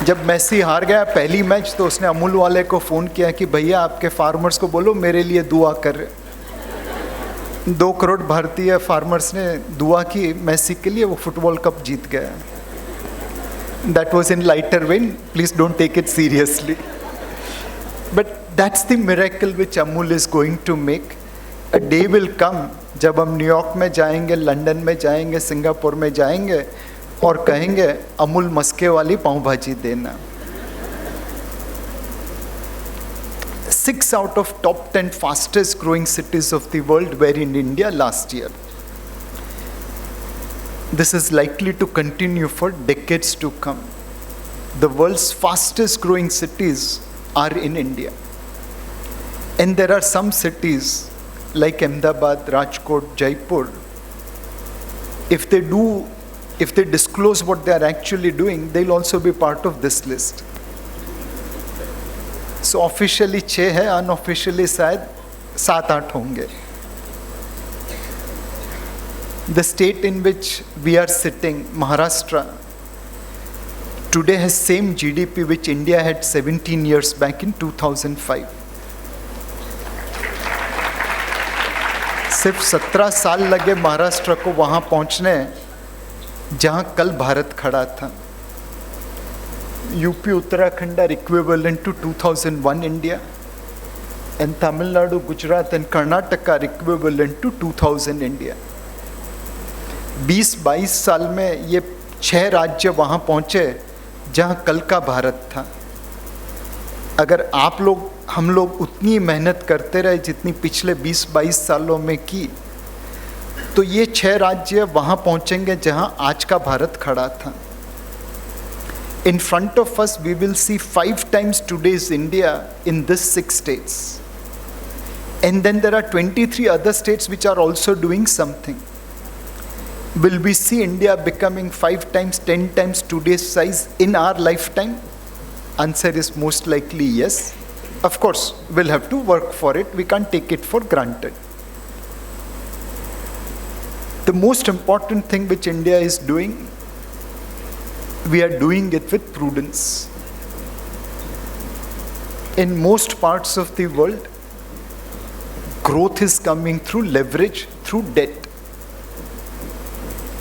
Speaker 8: जब मेसी हार गया पहली मैच तो उसने अमूल वाले को फ़ोन किया कि भैया आपके फार्मर्स को बोलो मेरे लिए दुआ कर. 2 करोड़ भारतीय फार्मर्स ने दुआ की मेसी के लिए, वो फुटबॉल कप जीत गया. That was in lighter vein, please don't take it seriously. But that's the miracle which Amul is going to make. A day will come जब हम न्यूयॉर्क में जाएंगे, लंदन में जाएंगे, सिंगापुर में जाएंगे और कहेंगे अमूल मस्के वाली पाव भाजी देना. 6 out of top 10 fastest growing cities of the world were in India last year. This is likely to continue for decades to come. the world's fastest growing cities are in India. And there are some cities like Ahmedabad, Rajkot, Jaipur. If they disclose what they are actually doing, they'll also be part of this list. So officially 6 है, unofficially शायद 7-8 होंगे. The state in which we are sitting, Maharashtra, today has same GDP which India had 17 years back in 2005. सिर्फ 17 साल लगे महाराष्ट्र को वहाँ पहुँचने जहाँ कल भारत खड़ा था. UP, Uttarakhand are equivalent to 2001 India, and Tamil Nadu, Gujarat and Karnataka are equivalent to 2000 India. 20-22 साल में ये 6 राज्य वहाँ पहुँचे जहाँ कल का भारत था. अगर हम लोग उतनी मेहनत करते रहे जितनी पिछले 20-22 सालों में की, तो ये 6 राज्य वहाँ पहुँचेंगे जहाँ आज का भारत खड़ा था. In front of us, we will see 5 times today's India in these 6 states. And then there are 23 other states which are also doing something. Will we see India becoming 5 times, 10 times today's size in our lifetime? Answer is most likely yes. Of course, we'll have to work for it. We can't take it for granted. The most important thing which India is doing, we are doing it with prudence. In most parts of the world, growth is coming through leverage, through debt.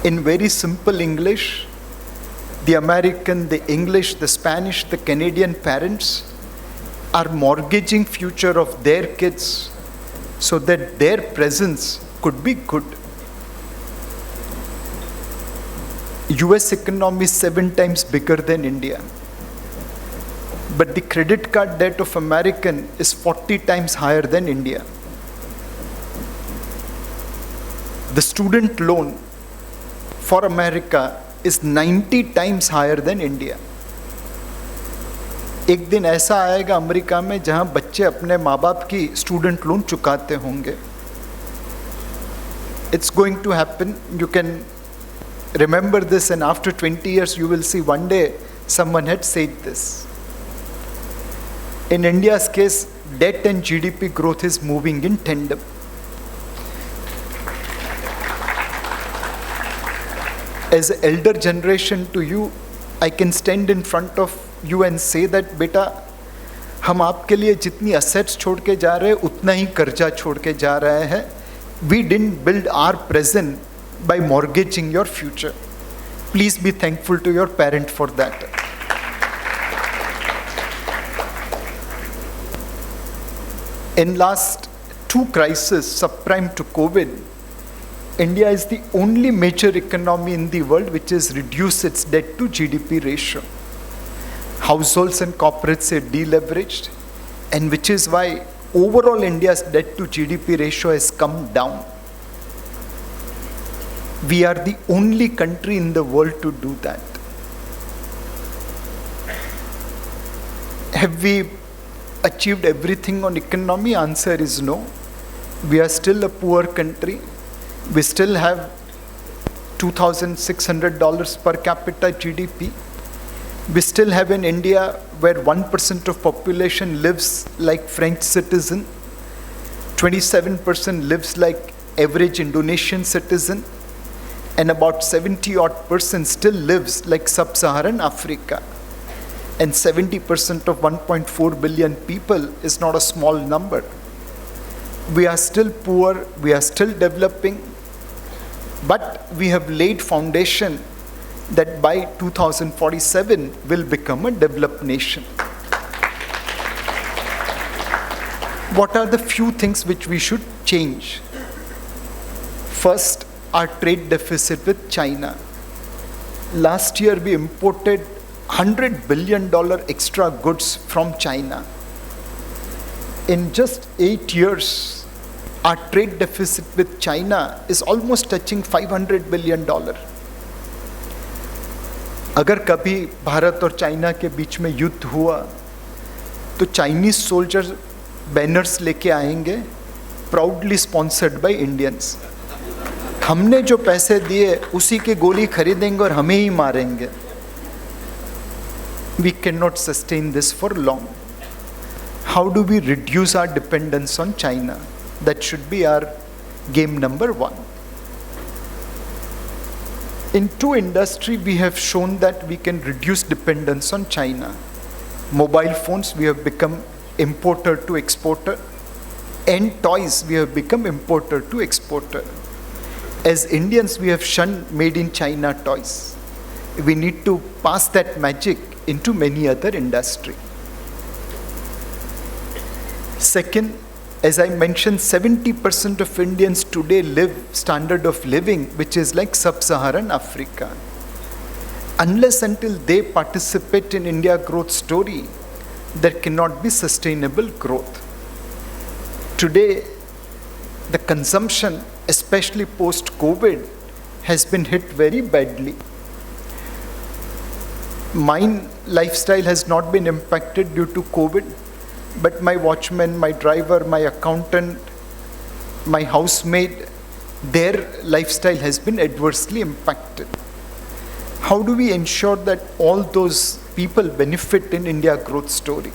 Speaker 8: In very simple English, the American, the English, the Spanish, the Canadian parents are mortgaging future of their kids so that their presence could be good. US economy is 7 times bigger than India. But the credit card debt of American is 40 times higher than India. The student loan for America is 90 times higher than India. एक दिन ऐसा आएगा America में जहां बच्चे अपने माँ बाप की स्टूडेंट लोन चुकाते होंगे. It's going to happen. You can remember this, and after 20 years you will see one day someone had said this. In India's case, debt and GDP growth is moving in tandem. As an elder generation to you, I can stand in front of you and say that बेटा हम आपके लिए जितनी assets छोड़ के जा रहे हैं उतना ही कर्जा छोड़ के जा रहे हैं. We didn't build our present by mortgaging your future. Please be thankful to your parent for that. In last 2 crises, subprime to COVID, India is the only major economy in the world which has reduced its debt to GDP ratio. Households and corporates are deleveraged, and which is why overall India's debt to GDP ratio has come down. We are the only country in the world to do that. Have we achieved everything on economy? Answer is no. We are still a poor country. We still have $2,600 per capita GDP. We still have in India where 1% of population lives like French citizen, 27% lives like average Indonesian citizen, and about 70% still lives like sub-Saharan Africa. And 70% of 1.4 billion people is not a small number. We are still poor, we are still developing, but we have laid foundation that by 2047 will become a developed nation. What are the few things which we should change? First, our trade deficit with China. Last year we imported $100 billion extra goods from China. In just 8 years, our trade deficit with China is almost touching $500 billion. अगर कभी भारत और China के बीच में युद्ध हुआ तो Chinese soldiers banners लेके आएंगे, प्राउडली स्पॉन्सर्ड बाय इंडियंस। हमने जो पैसे दिए उसी की गोली खरीदेंगे और हमें ही मारेंगे। We cannot sustain this for long. How do we reduce our dependence on China? That should be our game number one. In two industry, we have shown that we can reduce dependence on China. Mobile phones, we have become importer to exporter, and toys, we have become importer to exporter. As Indians, we have shunned made in China toys. We need to pass that magic into many other industry. Second, as I mentioned, 70% of Indians today live standard of living which is like sub-Saharan Africa. Unless until they participate in India growth story, there cannot be sustainable growth. Today, the consumption, especially post-COVID, has been hit very badly. My lifestyle has not been impacted due to COVID, but my watchman, my driver, my accountant, my housemaid, their lifestyle has been adversely impacted. How do we ensure that all those people benefit in India growth story?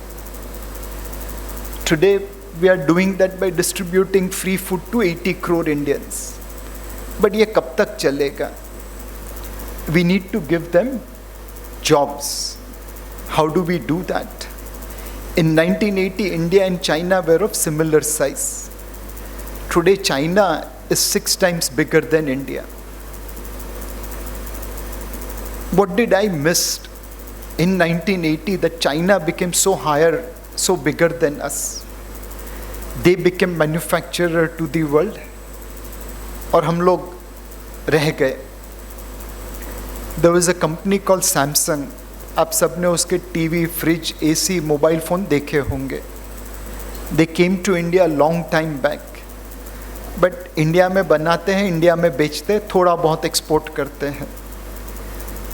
Speaker 8: Today, we are doing that by distributing free food to 80 crore Indians. But ये कब तक चलेगा? We need to give them jobs. How do we do that? In 1980, India and China were of similar size. Today, China is 6 times bigger than India. What did I miss in 1980 that China became so higher, so bigger than us? They became manufacturer to the world, और हम लोग रह गए. There was a company called Samsung. आप सबने उसके TV, fridge, AC, mobile phone देखे होंगे. They came to India long time back. But India में बनाते हैं, इंडिया में बेचते हैं, थोड़ा बहुत एक्सपोर्ट करते हैं.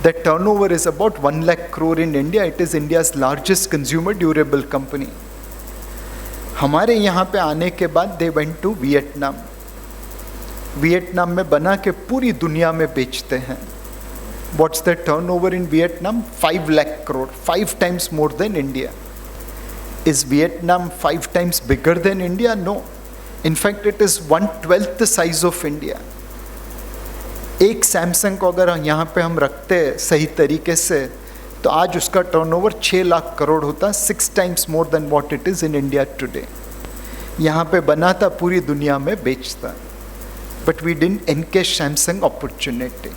Speaker 8: The turnover is about 1 lakh crore in India. It is India's largest consumer durable company. हमारे यहाँ पे आने के बाद they went to Vietnam. Vietnam में बना के पूरी दुनिया में बेचते हैं. What's the turnover in Vietnam? 5 lakh crore, 5 times more than India. Is Vietnam 5 times bigger than India? No. In fact, it is 1/12 the size of India. एक Samsung को अगर यहाँ पे हम रखते सही तरीके से तो आज उसका टर्नओवर 6 लाख करोड़ होता, 6 times more than what it is in India today. यहाँ पे बनाता, पूरी दुनिया में बेचता. But we didn't encash Samsung opportunity.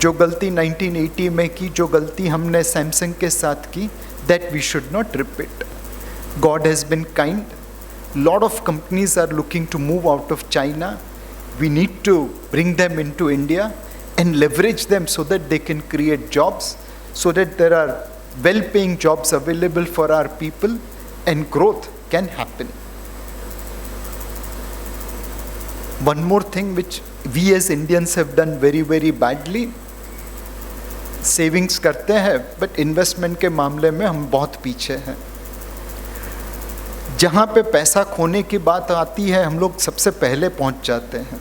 Speaker 8: जो गलती 1980 में की, जो गलती हमने सैमसंग के साथ की, that we should not repeat. God has been kind. Lot of companies are looking to move out of China. We need to bring them into India and leverage them so that they can create jobs, so that there are well-paying jobs available for our people and growth can happen. One more thing which we as Indians have done very, very badly, savings करते हैं but investment के मामले में हम बहुत पीछे हैं. जहाँ पे पैसा खोने की बात आती है हम लोग सबसे पहले पहुँच जाते हैं.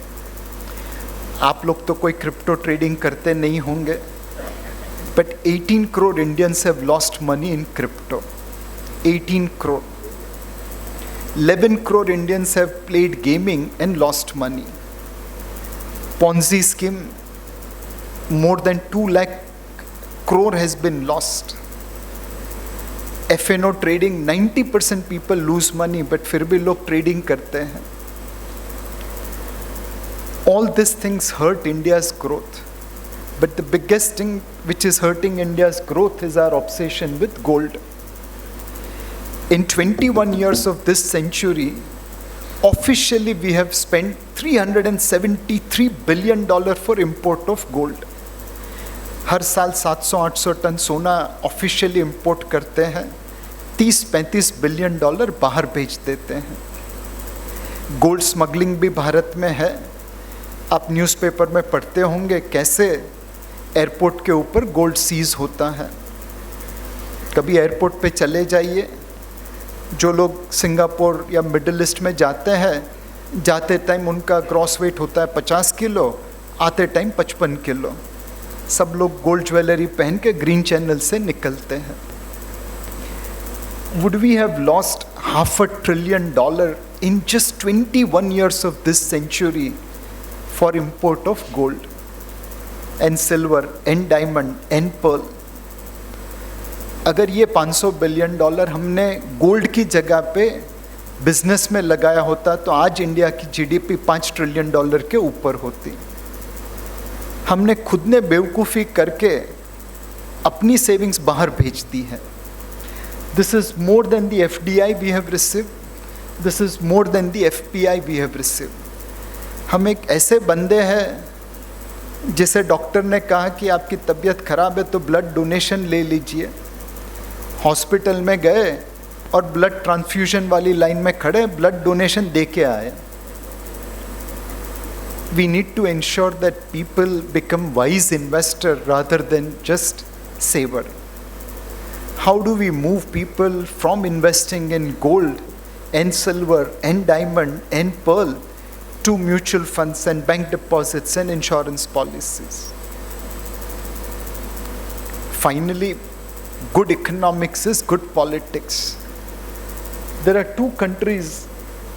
Speaker 8: आप लोग तो कोई क्रिप्टो ट्रेडिंग करते नहीं होंगे, but 18 crore Indians have lost money in crypto. 18 crore. 11 crore Indians have played gaming and lost money. Ponzi scheme, more than 2 lakh crore has been lost. FNO trading, 90% people lose money, but फिर भी लोग trading करते हैं. All these things hurt India's growth. But the biggest thing which is hurting India's growth is our obsession with gold. In 21 years of this century, officially we have spent $373 billion for import of gold. हर साल 700-800 ton सोना officially import करते हैं, 30-35 billion dollar बाहर भेज देते हैं. Gold smuggling भी भारत में है. आप न्यूज़पेपर में पढ़ते होंगे कैसे एयरपोर्ट के ऊपर गोल्ड सीज होता है। कभी एयरपोर्ट पे चले जाइए, जो लोग सिंगापुर या मिडिल ईस्ट में जाते हैं, जाते टाइम उनका ग्रॉस वेट होता है 50 किलो, आते टाइम 55 किलो। सब लोग गोल्ड ज्वेलरी पहन के ग्रीन चैनल से निकलते हैं। Would we have lost $500 billion in just 21 years of this century for import of gold and silver and diamond and pearl? अगर ये $500 बिलियन हमने गोल्ड की जगह पे बिजनेस में लगाया होता तो आज इंडिया की जीडीपी $5 ट्रिलियन के ऊपर होती। हमने खुद ने बेवकूफ़ी करके अपनी सेविंग्स बाहर भेज दी है। This is more than the FDI we have received. This is more than the FPI we have received. हम एक ऐसे बंदे हैं जिसे डॉक्टर ने कहा कि आपकी तबीयत खराब है तो ब्लड डोनेशन ले लीजिए। हॉस्पिटल में गए और ब्लड ट्रांसफ्यूजन वाली लाइन में खड़े, ब्लड डोनेशन दे के आए। We need to ensure that people become wise investor rather than just saver. How do we move people from investing in gold and silver and diamond and pearl to mutual funds and bank deposits and insurance policies? Finally, good economics is good politics. There are two countries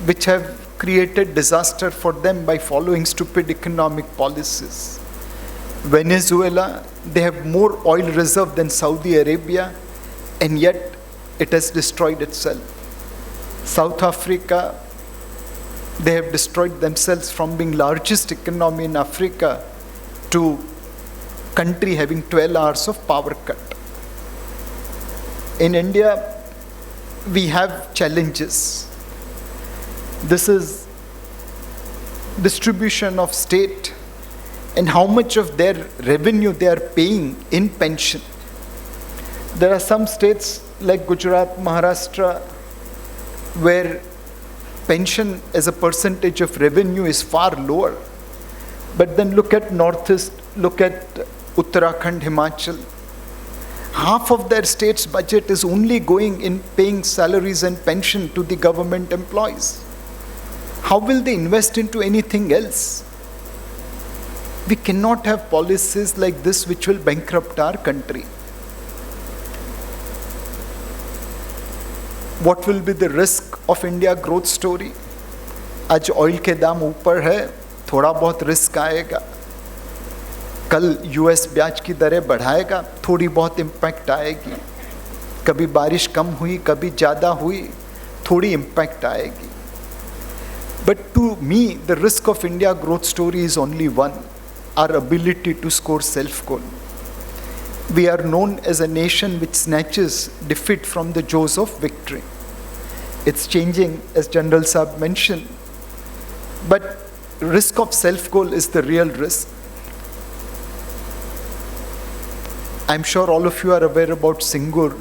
Speaker 8: which have created disaster for them by following stupid economic policies. Venezuela, they have more oil reserve than Saudi Arabia, and yet it has destroyed itself. South Africa, they have destroyed themselves from being largest economy in Africa to country having 12 hours of power cut. In India, we have challenges. This is distribution of state and how much of their revenue they are paying in pension. There are some states like Gujarat, Maharashtra, where pension as a percentage of revenue is far lower. But then look at Northeast, look at Uttarakhand, Himachal. Half of their state's budget is only going in paying salaries and pension to the government employees. How will they invest into anything else? We cannot have policies like this which will bankrupt our country. What will be the risk of India growth story? आज oil के दाम ऊपर है, थोड़ा बहुत risk आएगा। कल US ब्याज की दरें बढ़ाएगा, थोड़ी बहुत इम्पैक्ट आएगी। कभी बारिश कम हुई, कभी ज़्यादा हुई, थोड़ी इम्पैक्ट आएगी। But to me, the risk of India growth story is only one, our ability to score self-goal. We are known as a nation which snatches defeat from the jaws of victory. It's changing, as General Saab mentioned. But risk of self-goal is the real risk. I'm sure all of you are aware about Singur.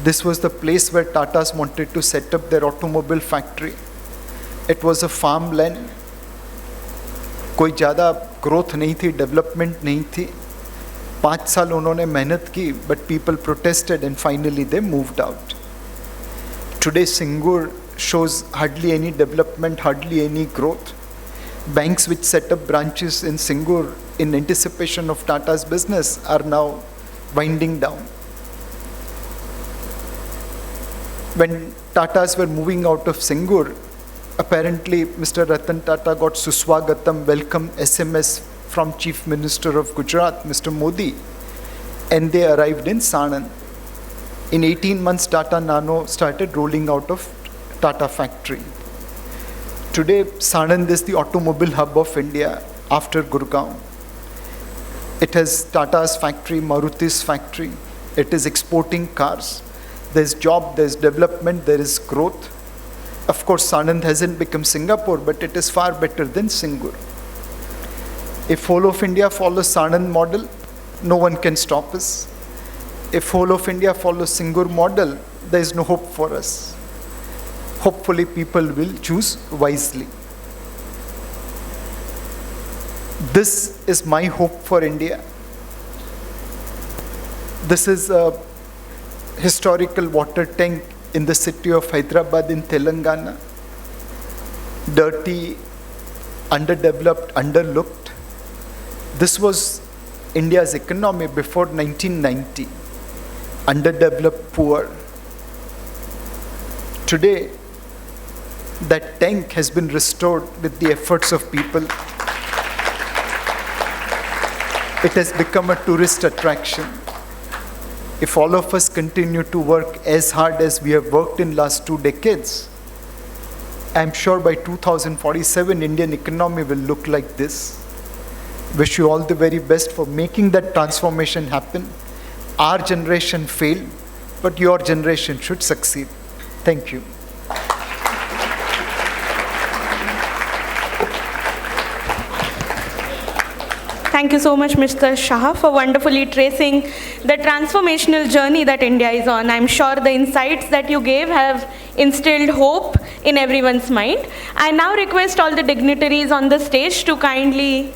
Speaker 8: This was the place where Tatas wanted to set up their automobile factory. It was a farmland. कोई ज़्यादा growth नहीं थी, development नहीं थी। 5 साल उन्होंने मेहनत की, but people protested and finally they moved out. Today Singur shows hardly any development, hardly any growth. Banks which set up branches in Singur in anticipation of Tata's business are now winding down. When Tatas were moving out of Singur, apparently Mr. Ratan Tata got Suswagatam welcome SMS from Chief Minister of Gujarat, Mr. Modi, and they arrived in Sanand. In 18 months, Tata Nano started rolling out of Tata factory. Today, Sanand is the automobile hub of India after Gurgaon. It has Tata's factory, Maruti's factory. It is exporting cars. There's job, there's development, there is growth. Of course, Sanand hasn't become Singapore, but it is far better than Singur. If whole of India follows Sanand model, no one can stop us. If whole of India follows Singur model, there is no hope for us. Hopefully, people will choose wisely. This is my hope for India. This is a historical water tank in the city of Hyderabad in Telangana. Dirty, underdeveloped, underlooked. This was India's economy before 1990. Underdeveloped, poor. Today, that tank has been restored with the efforts of people. It has become a tourist attraction. If all of us continue to work as hard as we have worked in last 2 decades, I'm sure by 2047, Indian economy will look like this. Wish you all the very best for making that transformation happen. Our generation failed, but your generation should succeed. Thank you.
Speaker 1: Thank you so much, Mr. Shah, for wonderfully tracing the transformational journey that India is on. I'm sure the insights that you gave have instilled hope in everyone's mind. I now request all the dignitaries on the stage to kindly